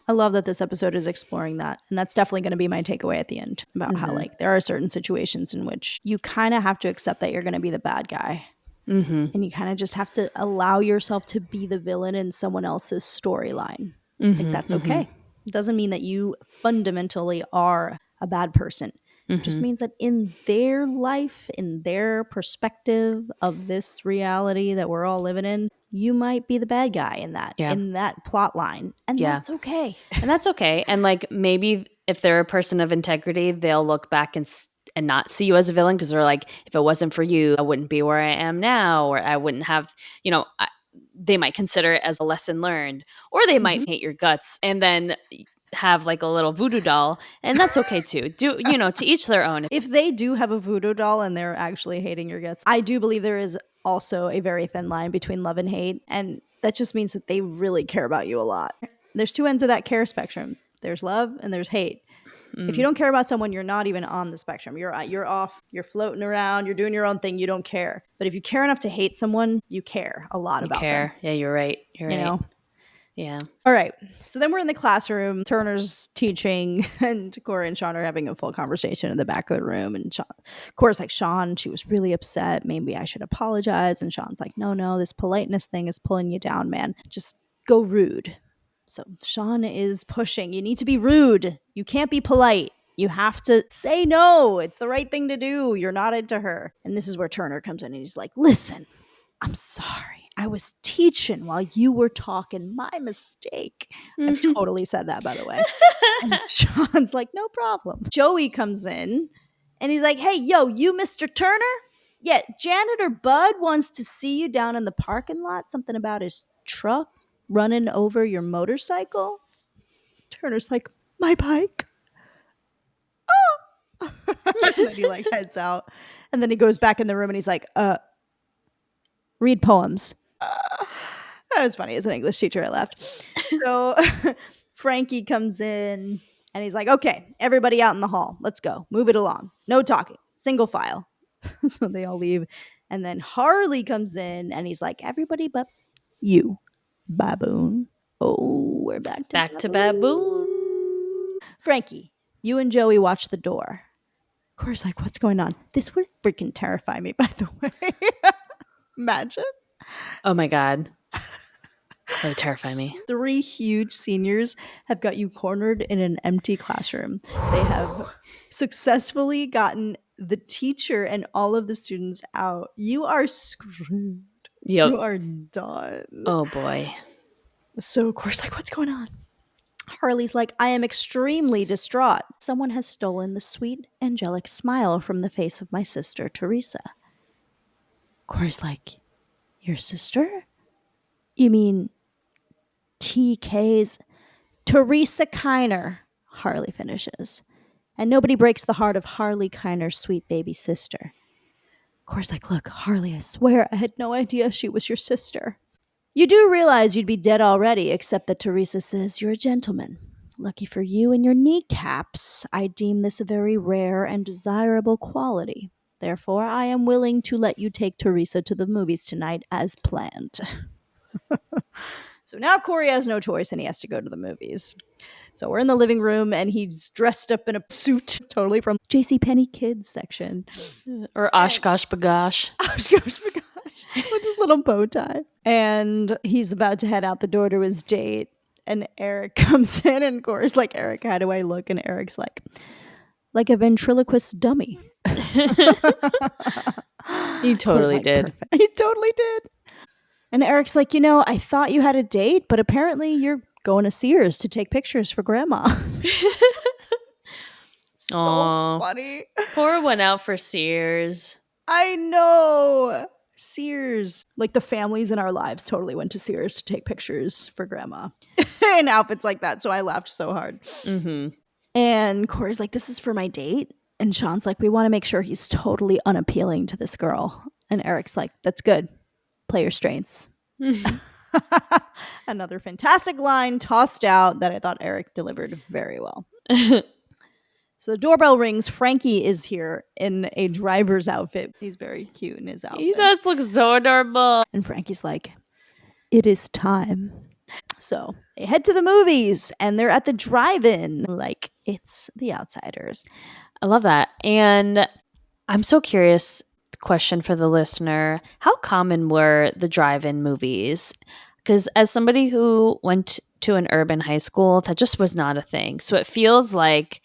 I love that this episode is exploring that. And that's definitely going to be my takeaway at the end about how like there are certain situations in which you kind of have to accept that you're going to be the bad guy. And you kind of just have to allow yourself to be the villain in someone else's storyline. Like that's okay. It doesn't mean that you fundamentally are a bad person. It just means that in their life, in their perspective of this reality that we're all living in, you might be the bad guy in that plot line. And that's okay. And that's okay. And like maybe if they're a person of integrity, they'll look back and not see you as a villain because they're like, if it wasn't for you, I wouldn't be where I am now, or I wouldn't have, they might consider it as a lesson learned, or they might hate your guts and then have like a little voodoo doll, and that's okay too. To each their own. If they do have a voodoo doll and they're actually hating your guts, I do believe there is also a very thin line between love and hate, and that just means that they really care about you a lot. There's two ends of that care spectrum. There's love and there's hate. If you don't care about someone, you're not even on the spectrum. You're off, you're floating around, you're doing your own thing, you don't care. But if you care enough to hate someone, you care a lot about them. Yeah, you're right. You're right. Yeah. All right. So then we're in the classroom. Turner's teaching, and Cory and Sean are having a full conversation in the back of the room. And Cory's like, Sean, she was really upset. Maybe I should apologize. And Sean's like, no, this politeness thing is pulling you down, man. Just go rude. So Sean is pushing. You need to be rude. You can't be polite. You have to say no. It's the right thing to do. You're not into her. And this is where Turner comes in and he's like, listen, I'm sorry. I was teaching while you were talking. My mistake. I've totally said that, by the way. And Sean's like, no problem. Joey comes in and he's like, hey, yo, you Mr. Turner? Yeah, janitor Bud wants to see you down in the parking lot. Something about his truck running over your motorcycle. Turner's like, my bike? Oh. And then he like heads out. And then he goes back in the room and he's like, read poems. That was funny. As an English teacher, I laughed. So Frankie comes in and he's like, okay, everybody out in the hall. Let's go. Move it along. No talking. Single file. So they all leave. And then Harley comes in and he's like, everybody but you, baboon. Oh, we're back to baboon. Frankie, you and Joey watch the door. Cory's like, what's going on? This would freaking terrify me, by the way. Imagine. Oh my God. That would terrify me. 3 huge seniors have got you cornered in an empty classroom. They have successfully gotten the teacher and all of the students out. You are screwed. Yep. You are done. Oh boy. So, of course, like, what's going on? Harley's like, I am extremely distraught. Someone has stolen the sweet, angelic smile from the face of my sister, Theresa. Cory's like, your sister? You mean TK's Theresa Kiner, Harley finishes. And nobody breaks the heart of Harley Kiner's sweet baby sister. Cory's like, look, Harley, I swear I had no idea she was your sister. You do realize you'd be dead already, except that Theresa says you're a gentleman. Lucky for you and your kneecaps, I deem this a very rare and desirable quality. Therefore, I am willing to let you take Theresa to the movies tonight as planned. So now Cory has no choice and he has to go to the movies. So we're in the living room and he's dressed up in a suit, totally from JCPenney Kids section. Or Oshkosh Bagosh. Oshkosh Bagosh. With his little bow tie. And he's about to head out the door to his date. And Eric comes in and Cory's like, Eric, how do I look? And Eric's like a ventriloquist dummy. He totally did. Perfect. He totally did. And Eric's like, I thought you had a date, but apparently you're going to Sears to take pictures for grandma. So Aww. funny. Poor went out for Sears. I know. Sears. Like the families in our lives totally went to Sears to take pictures for grandma in outfits like that. So I laughed so hard. Mm-hmm. And Cory's like, this is for my date. And Sean's like, we want to make sure he's totally unappealing to this girl. And Eric's like, that's good. Play your strengths. Another fantastic line tossed out that I thought Eric delivered very well. So the doorbell rings. Frankie is here in a driver's outfit. He's very cute in his outfit. He does look so adorable. And Frankie's like, it is time. So they head to the movies and they're at the drive-in like it's The Outsiders. I love that. And I'm so curious, question for the listener, how common were the drive-in movies? Because as somebody who went to an urban high school, that just was not a thing. So it feels like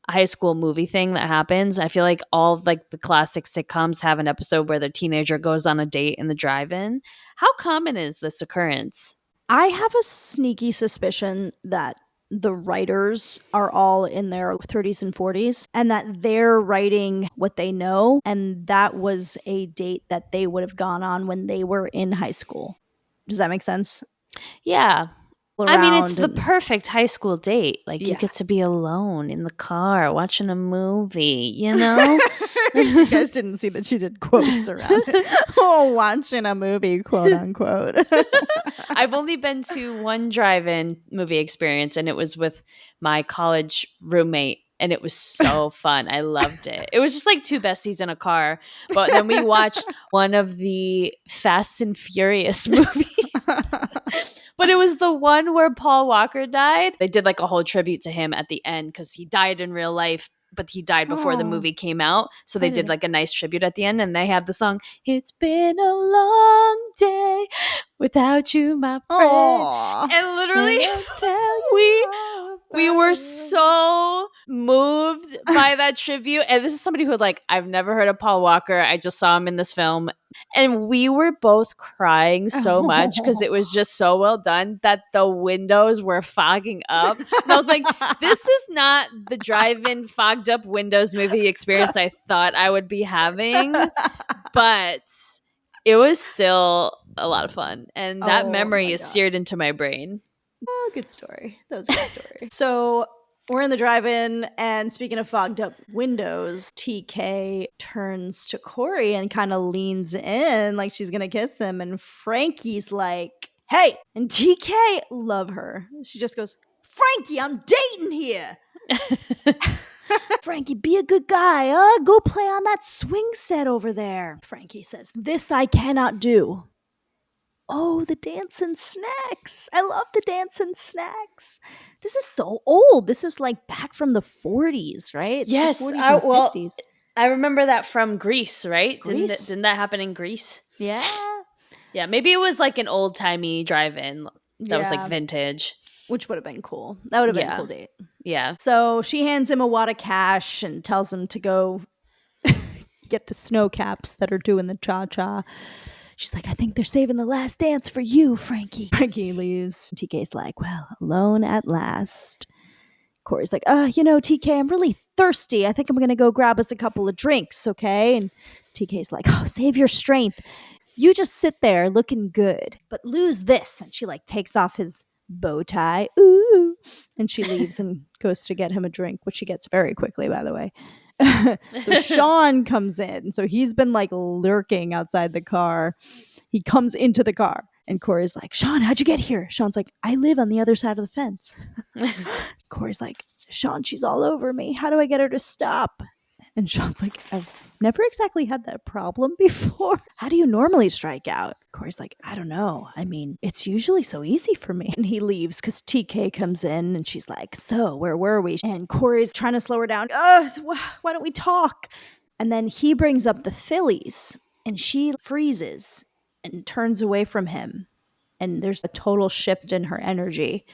a high school movie thing that happens. I feel like all like the classic sitcoms have an episode where the teenager goes on a date in the drive-in. How common is this occurrence? I have a sneaky suspicion that the writers are all in their 30s and 40s and that they're writing what they know. And that was a date that they would have gone on when they were in high school. Does that make sense? Yeah. I mean, it's the perfect high school date. Like, you get to be alone in the car watching a movie, you know? You guys didn't see that she did quotes around it. Oh, watching a movie, quote unquote. I've only been to one drive-in movie experience, and it was with my college roommate. And it was so fun. I loved it. It was just like two besties in a car. But then we watched one of the Fast and Furious movies. But it was the one where Paul Walker died. They did like a whole tribute to him at the end because he died in real life, but he died before the movie came out. So they did like a nice tribute at the end. And they have the song, "It's been a long day without you, my friend." Aww. And literally, we were so moved by that tribute. And this is somebody who like, I've never heard of Paul Walker. I just saw him in this film. And we were both crying so much because it was just so well done that the windows were fogging up. And I was like, this is not the drive-in fogged up windows movie experience I thought I would be having. But it was still a lot of fun. And that memory is seared into my brain. Oh, good story. That was a good story. So we're in the drive-in, and speaking of fogged up windows, TK turns to Cory and kind of leans in like she's going to kiss him. And Frankie's like, hey. And TK, love her. She just goes, Frankie, I'm dating here. Frankie, be a good guy. Go play on that swing set over there. Frankie says, this I cannot do. Oh, the dancing snacks. I love the dancing snacks. This is so old. This is like back from the 40s, right? Yes. The 40s and 50s. I remember that from Greece, right? Greece? Didn't that happen in Greece? Yeah. Yeah, maybe it was like an old-timey drive-in that was like vintage. Which would have been cool. That would have been a cool date. Yeah. So she hands him a wad of cash and tells him to go get the snow caps that are doing the cha-cha. She's like, I think they're saving the last dance for you, Frankie. Frankie leaves. TK's like, well, alone at last. Cory's like, TK, I'm really thirsty. I think I'm going to go grab us a couple of drinks, okay? And TK's like, oh, save your strength. You just sit there looking good, but lose this. And she like takes off his bow tie. Ooh. And she leaves and goes to get him a drink, which she gets very quickly, by the way. So Sean comes in. So he's been like lurking outside the car. He comes into the car And Cory's like, Sean, how'd you get here? Sean's like, I live on the other side of the fence. Cory's like, Sean, she's all over me. How do I get her to stop? And Sean's like, I've never exactly had that problem before. How do you normally strike out? Cory's like, I don't know. I mean, it's usually so easy for me. And he leaves because TK comes in and she's like, so where were we? And Cory's trying to slow her down. Why don't we talk? And then he brings up the Phillies and she freezes and turns away from him. And there's a total shift in her energy.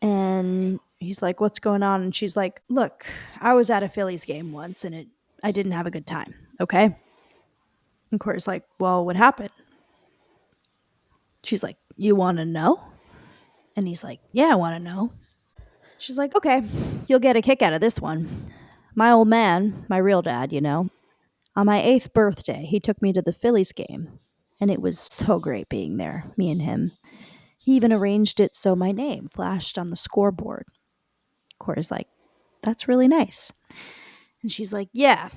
And he's like, what's going on? And she's like, look, I was at a Phillies game once and I didn't have a good time. Okay. And Cory's like, well, what happened? She's like, you want to know? And he's like, yeah, I want to know. She's like, okay, you'll get a kick out of this one. My old man, my real dad, on my 8th birthday, he took me to the Phillies game. And it was so great being there, me and him. He even arranged it so my name flashed on the scoreboard. Cory's like, that's really nice. And she's like, yeah,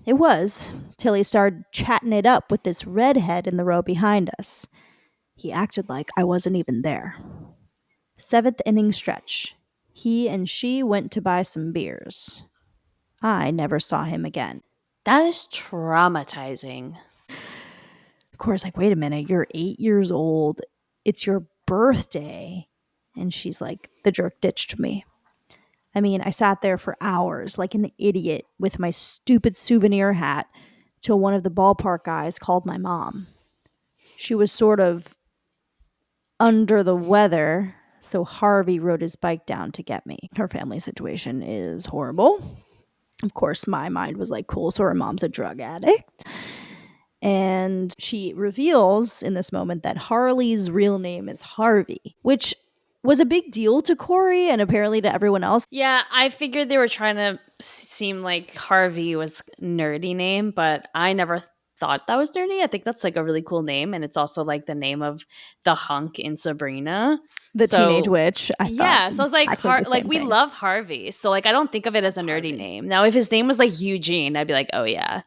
it was, till he started chatting it up with this redhead in the row behind us. He acted like I wasn't even there. 7th inning stretch. He and she went to buy some beers. I never saw him again. That is traumatizing. Cory's like, wait a minute, you're 8 years old. It's your birthday. And she's like, the jerk ditched me. I mean, I sat there for hours like an idiot with my stupid souvenir hat till one of the ballpark guys called my mom. She was sort of under the weather, so Harvey rode his bike down to get me. Her family situation is horrible. Of course, my mind was like, cool, so her mom's a drug addict. And she reveals in this moment that Harley's real name is Harvey, which was a big deal to Cory and apparently to everyone else. Yeah, I figured they were trying to seem like Harvey was a nerdy name, but I never thought that was nerdy. I think that's like a really cool name, and it's also like the name of the hunk in Sabrina, The teenage witch. Yeah, so I was like, exactly we love Harvey, so like I don't think of it as a nerdy name. Now, if his name was like Eugene, I'd be like, oh yeah,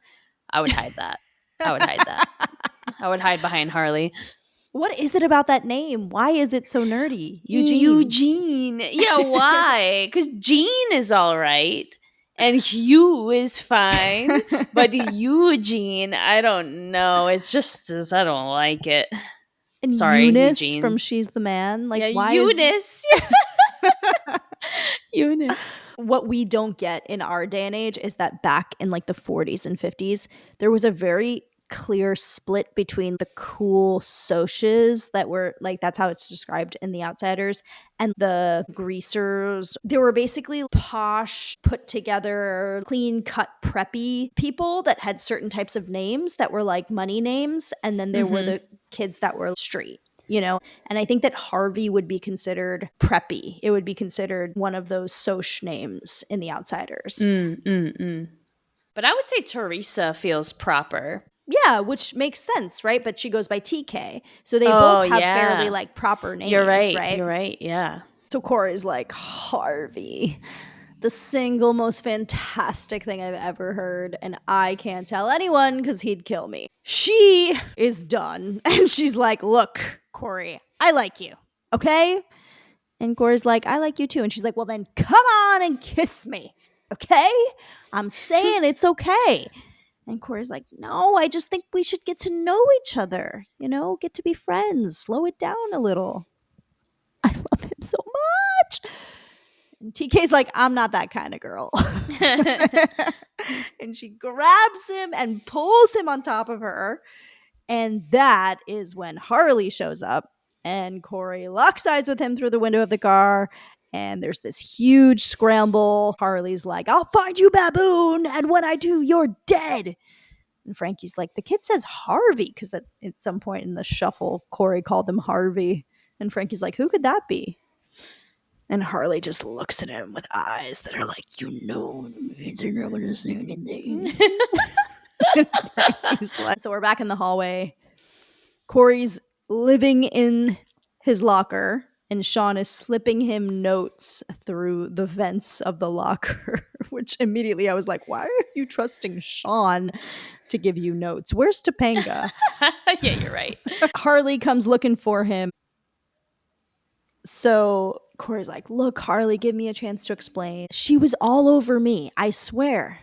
I would hide that. I would hide that. I would hide behind Harley. What is it about that name? Why is it so nerdy? Eugene. Yeah, why? Because Gene is all right. And Hugh is fine. But Eugene, I don't know. It's just, I don't like it. And Sorry, Eunice Eugene. from She's the Man. Like, yeah, why Eunice. Eunice. What we don't get in our day and age is that back in like the 40s and 50s, there was a very clear split between the cool socias that were like, that's how it's described in The Outsiders, and the greasers. They were basically posh, put together, clean cut, preppy people that had certain types of names that were like money names. And then there were the kids that were street. And I think that Harvey would be considered preppy. It would be considered one of those soch names in The Outsiders. But I would say Theresa feels proper. Yeah, which makes sense, right? But she goes by TK. So they both have fairly like proper names, You're right. right? You're right, yeah. So Cory's like, Harvey, the single most fantastic thing I've ever heard. And I can't tell anyone because he'd kill me. She is done. And she's like, look, Cory, I like you. Okay? And Cory's like, I like you too. And she's like, well, then come on and kiss me. Okay? I'm saying it's okay. And Cory's like, no, I just think we should get to know each other. Get to be friends. Slow it down a little. I love him so much. And TK's like, I'm not that kind of girl. And she grabs him and pulls him on top of her. And that is when Harley shows up. And Cory locks eyes with him through the window of the car. And there's this huge scramble. Harley's like, I'll find you, baboon. And when I do, you're dead. And Frankie's like, the kid says Harvey. Because at some point in the shuffle, Cory called him Harvey. And Frankie's like, who could that be? And Harley just looks at him with eyes that are like, you're not going to say anything. So we're back in the hallway. Cory's living in his locker. And Sean is slipping him notes through the vents of the locker which immediately I was like, why are you trusting Sean to give you notes? Where's Topanga? Yeah, you're right. Harley comes looking for him. So Cory's like, look, Harley, give me a chance to explain. She was all over me, I swear.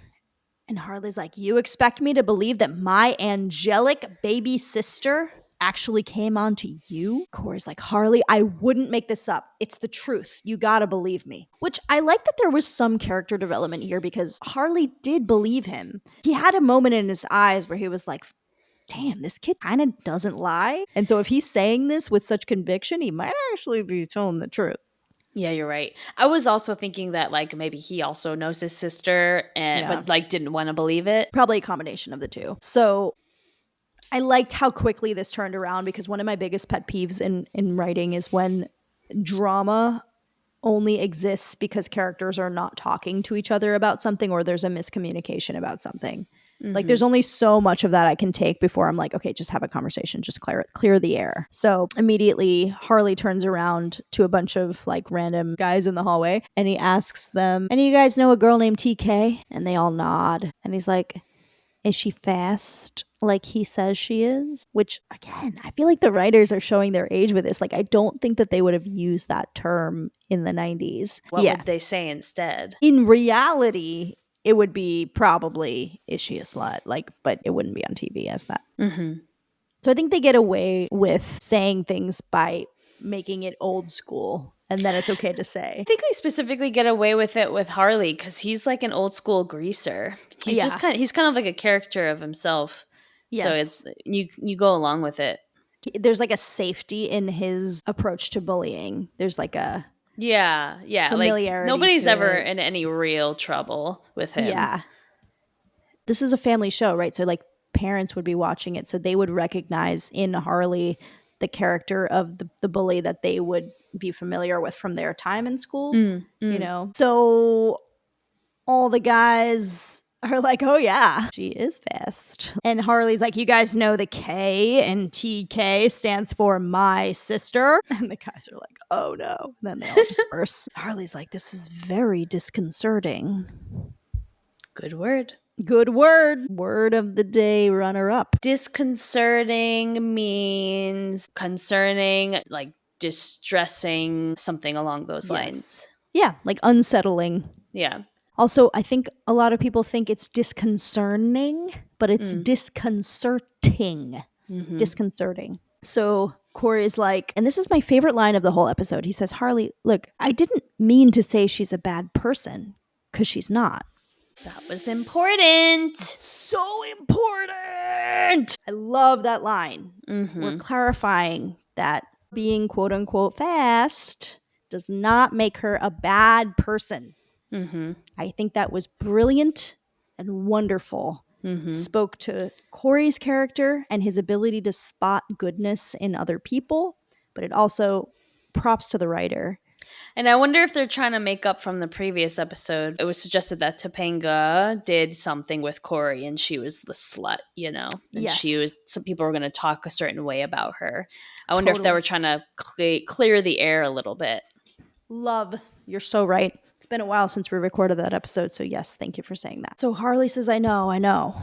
And Harley's like, you expect me to believe that my angelic baby sister actually came onto you? Cory's like, Harley, I wouldn't make this up. It's the truth. You gotta believe me. Which I like that there was some character development here because Harley did believe him. He had a moment in his eyes where he was like, damn, this kid kind of doesn't lie. And so if he's saying this with such conviction, he might actually be telling the truth. Yeah, you're right. I was also thinking that like maybe he also knows his sister and Yeah. but like didn't want to believe it. Probably a combination of the two. So I liked how quickly this turned around because one of my biggest pet peeves in writing is when drama only exists because characters are not talking to each other about something or there's a miscommunication about something. Like there's only so much of that I can take before I'm like, okay, just have a conversation, just clear the air. So immediately Harley turns around to a bunch of like random guys in the hallway and he asks them, any of you guys know a girl named TK? And they all nod. And he's like, is she fast like he says she is? Which, again, I feel like the writers are showing their age with this. Like, I don't think that they would have used that term in the 90s. What would they say instead? In reality, it would be probably, is she a slut? Like, but it wouldn't be on TV as that. Mm-hmm. So I think they get away with saying things by making it old school. And then it's okay to say. I think they specifically get away with it with Harley because he's like an old school greaser. He's just he's kind of like a character of himself. Yes. So it's you go along with it. There's like a safety in his approach to bullying. There's like a familiarity. Like nobody's ever in any real trouble with him. Yeah. This is a family show, right? So like parents would be watching it, so they would recognize in Harley the character of the bully that they would be familiar with from their time in school, you know? So all the guys are like, oh yeah, she is fast. And Harley's like, you guys know the K and TK stands for my sister. And the guys are like, oh no. And then they all disperse. Harley's like, this is very disconcerting. Good word. Good word. Word of the day, runner up. Disconcerting means concerning, like distressing, something along those lines. Yeah, like unsettling. Yeah. Also, I think a lot of people think it's disconcerting, but it's disconcerting. Disconcerting. So Cory's like, and this is my favorite line of the whole episode. He says, Harley, look, I didn't mean to say she's a bad person, because she's not. That was important. So important. I love that line. We're clarifying that being quote unquote fast does not make her a bad person. I think that was brilliant and wonderful. Spoke to Cory's character and his ability to spot goodness in other people, but it also props to the writer. And I wonder if they're trying to make up from the previous episode. It was suggested that Topanga did something with Cory and she was the slut, you know? And some people were going to talk a certain way about her. I wonder if they were trying to clear the air a little bit. Love. You're so right. It's been a while since we recorded that episode, so yes, thank you for saying that. So Harley says, I know.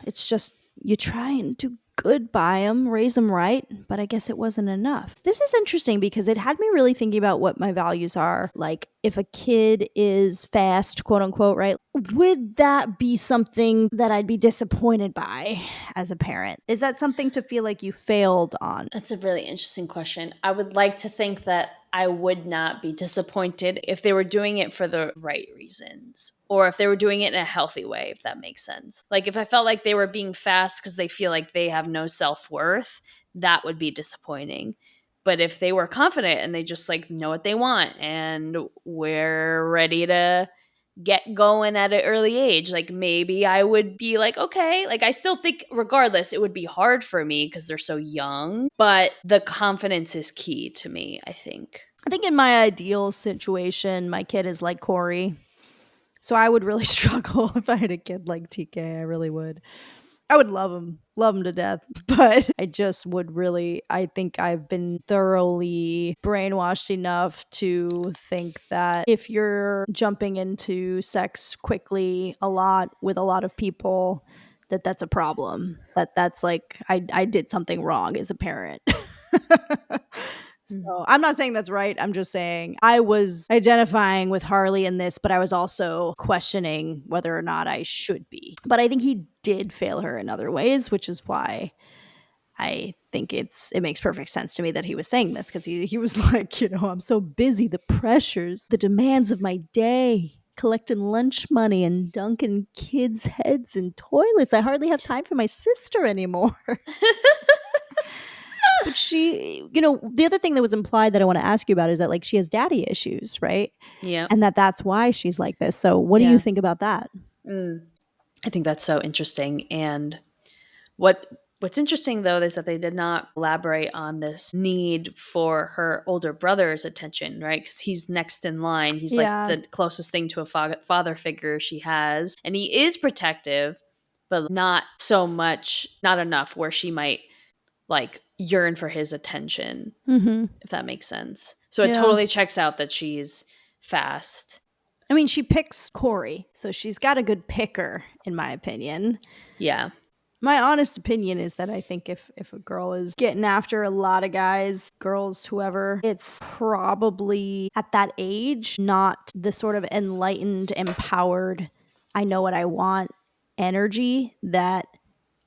It's just you try and do good by him, raise him right, but I guess it wasn't enough. This is interesting because it had me really thinking about what my values are. Like, if a kid is fast, quote unquote, right? Would that be something that I'd be disappointed by as a parent? Is that something to feel like you failed on? That's a really interesting question. I would like to think that I would not be disappointed if they were doing it for the right reasons or if they were doing it in a healthy way, if that makes sense. Like if I felt like they were being fast because they feel like they have no self-worth, that would be disappointing. But if they were confident and they just like know what they want and we're ready to get going at an early age, like maybe I would be like, okay, like I still think regardless it would be hard for me because they're so young, but the confidence is key to me. I think in my ideal situation my kid is like Cory, so I would really struggle if I had a kid like TK. I really would. I would love him, love him to death. But I think I've been thoroughly brainwashed enough to think that if you're jumping into sex quickly a lot with a lot of people, that's a problem. That's like I did something wrong as a parent. So I'm not saying that's right. I'm just saying I was identifying with Harley in this, but I was also questioning whether or not I should be. But I think he did fail her in other ways, which is why I think it makes perfect sense to me that he was saying this, because he was like, I'm so busy, the pressures, the demands of my day, collecting lunch money and dunking kids' heads in toilets. I hardly have time for my sister anymore. But she, the other thing that was implied that I want to ask you about is that like she has daddy issues, right? Yeah. And that's why she's like this. So what do you think about that? I think that's so interesting. And what's interesting though is that they did not elaborate on this need for her older brother's attention, right? Because he's next in line. He's like the closest thing to a father figure she has, and he is protective, but not so much, not enough where she might like yearn for his attention, if that makes sense. So it totally checks out that she's fast. I mean, she picks Cory, so she's got a good picker, in my opinion. Yeah. My honest opinion is that I think if a girl is getting after a lot of guys, girls, whoever, it's probably at that age not the sort of enlightened, empowered, I know what I want energy that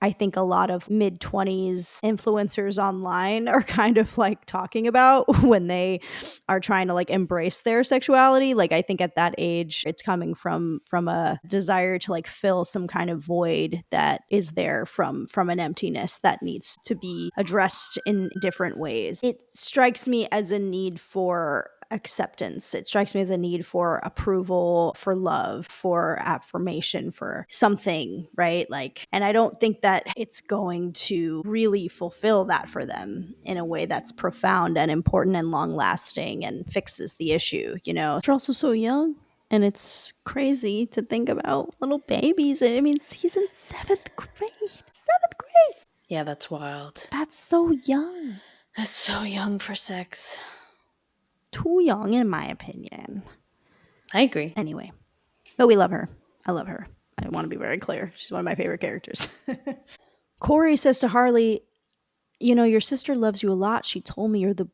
I think a lot of mid-20s influencers online are kind of like talking about when they are trying to like embrace their sexuality. Like I think at that age it's coming from a desire to like fill some kind of void that is there from an emptiness that needs to be addressed in different ways. It strikes me as a need for acceptance. It strikes me as a need for approval, for love, for affirmation, for something, right? Like, and I don't think that it's going to really fulfill that for them in a way that's profound and important and long lasting and fixes the issue, They're also so young. And it's crazy to think about little babies. I mean, he's in 7th grade. 7th grade. Yeah, that's wild. That's so young. That's so young for sex. Too young, in my opinion. I agree. Anyway, but we love her. I love her. I want to be very clear. She's one of my favorite characters. Cory says to Harley, your sister loves you a lot. She told me you're the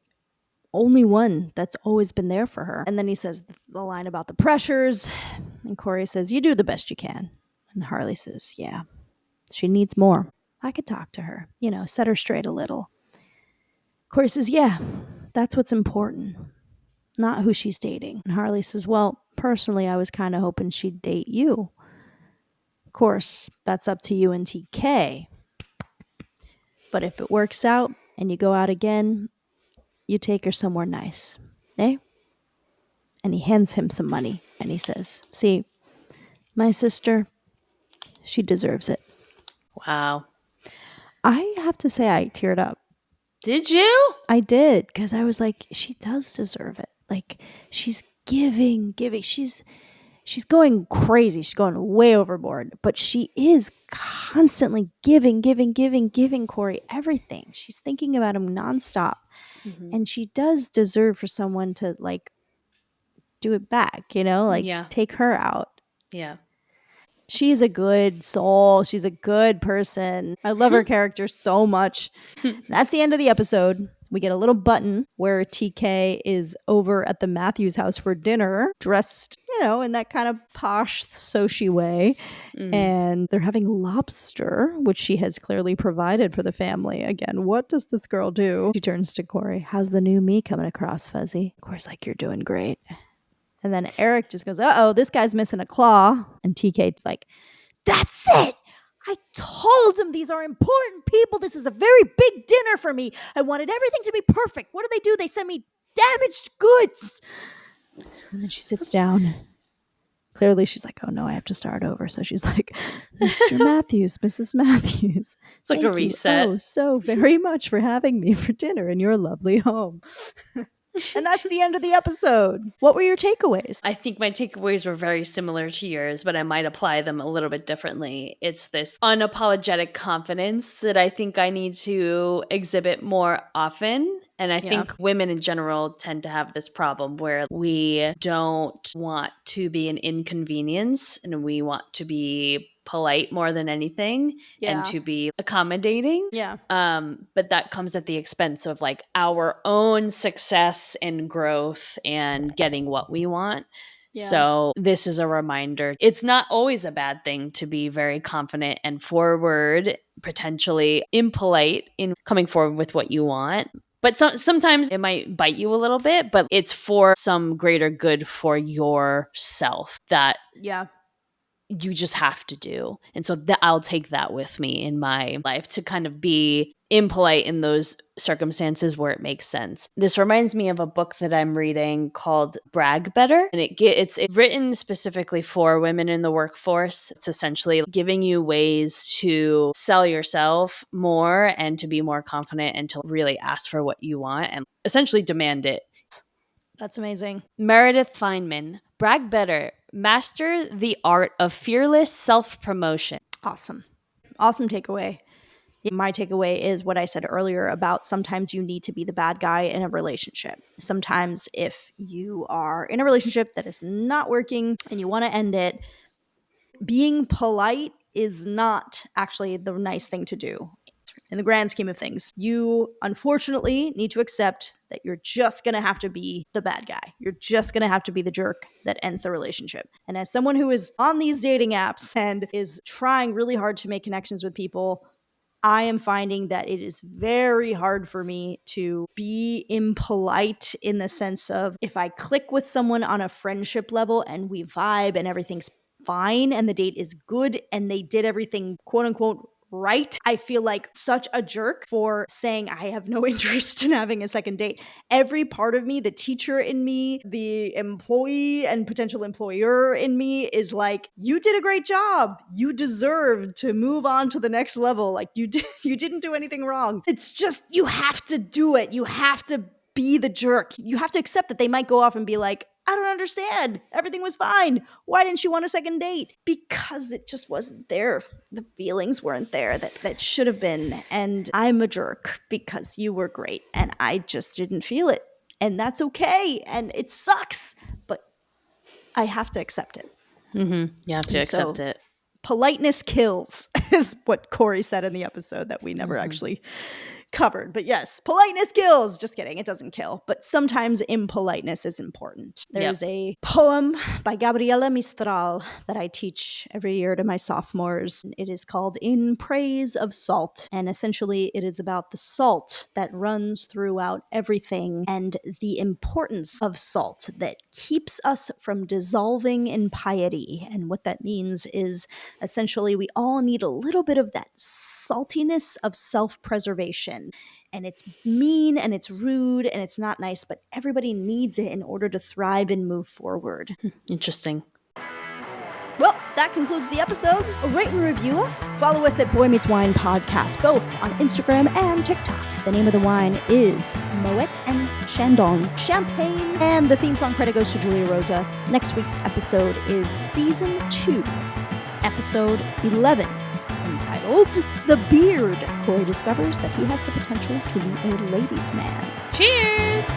only one that's always been there for her. And then he says the line about the pressures. And Cory says, you do the best you can. And Harley says, yeah, she needs more. I could talk to her, set her straight a little. Cory says, yeah, that's what's important. Not who she's dating. And Harley says, well, personally, I was kind of hoping she'd date you. Of course, that's up to you and TK. But if it works out and you go out again, you take her somewhere nice. Eh? And he hands him some money and he says, see, my sister, she deserves it. Wow. I have to say I teared up. Did you? I did, because I was like, she does deserve it. Like, she's giving. She's going crazy. She's going way overboard. But she is constantly giving Cory everything. She's thinking about him nonstop. Mm-hmm. And she does deserve for someone to, like, do it back, take her out. Yeah. She's a good soul. She's a good person. I love her character so much. That's the end of the episode. We get a little button where TK is over at the Matthews house for dinner, dressed, in that kind of posh, Sochi way. And they're having lobster, which she has clearly provided for the family. Again, what does this girl do? She turns to Cory. How's the new me coming across, Fuzzy? Cory's like, you're doing great. And then Eric just goes, uh-oh, this guy's missing a claw. And TK's like, that's it. I told him these are important people. This is a very big dinner for me. I wanted everything to be perfect. What do? They send me damaged goods. And then she sits down. Clearly, she's like, oh, no, I have to start over. So she's like, Mr. Matthews, Mrs. Matthews. It's like a reset. Oh, so very much for having me for dinner in your lovely home. And that's the end of the episode. What were your takeaways? I think my takeaways were very similar to yours, but I might apply them a little bit differently. It's this unapologetic confidence that I think I need to exhibit more often. And I think women in general tend to have this problem where we don't want to be an inconvenience and we want to be polite more than anything and to be accommodating. But that comes at the expense of like our own success and growth and getting what we want. So this is a reminder. It's not always a bad thing to be very confident and forward, potentially impolite in coming forward with what you want. But sometimes it might bite you a little bit, but it's for some greater good for yourself that you just have to do. And so I'll take that with me in my life to kind of be impolite in those circumstances where it makes sense. This reminds me of a book that I'm reading called Brag Better. And it's written specifically for women in the workforce. It's essentially giving you ways to sell yourself more and to be more confident and to really ask for what you want and essentially demand it. That's amazing. Meredith Feynman, Brag Better, Master the Art of Fearless Self-Promotion. Awesome takeaway. My takeaway is what I said earlier about sometimes you need to be the bad guy in a relationship. Sometimes if you are in a relationship that is not working and you want to end it, being polite is not actually the nice thing to do. In the grand scheme of things, you unfortunately need to accept that you're just going to have to be the bad guy. You're just going to have to be the jerk that ends the relationship. And as someone who is on these dating apps and is trying really hard to make connections with people, I am finding that it is very hard for me to be impolite in the sense of if I click with someone on a friendship level and we vibe and everything's fine and the date is good and they did everything quote unquote right, I feel like such a jerk for saying I have no interest in having a second date. Every part of me, the teacher in me, the employee and potential employer in me is like, you did a great job. You deserve to move on to the next level. Like you didn't do anything wrong. It's just, you have to do it. You have to be the jerk. You have to accept that they might go off and be like, I don't understand. Everything was fine. Why didn't she want a second date? Because it just wasn't there. The feelings weren't there that should have been. And I'm a jerk because you were great and I just didn't feel it. And that's okay. And it sucks, but I have to accept it. Mm-hmm. You have to accept it. Politeness kills is what Cory said in the episode that we never actually covered. But yes, politeness kills. Just kidding. It doesn't kill. But sometimes impoliteness is important. There's a poem by Gabriela Mistral that I teach every year to my sophomores. It is called In Praise of Salt. And essentially it is about the salt that runs throughout everything and the importance of salt that keeps us from dissolving in piety. And what that means is essentially we all need a little bit of that saltiness of self-preservation. And it's mean and it's rude and it's not nice, but everybody needs it in order to thrive and move forward. Interesting. Well, that concludes the episode. Rate and review us. Follow us at Boy Meets Wine Podcast, both on Instagram and TikTok. The name of the wine is Moët and Chandon Champagne, and the theme song credit goes to Julia Rosa. Next week's episode is Season 2, Episode 11. Entitled The Beard. Cory discovers that he has the potential to be a ladies' man. Cheers!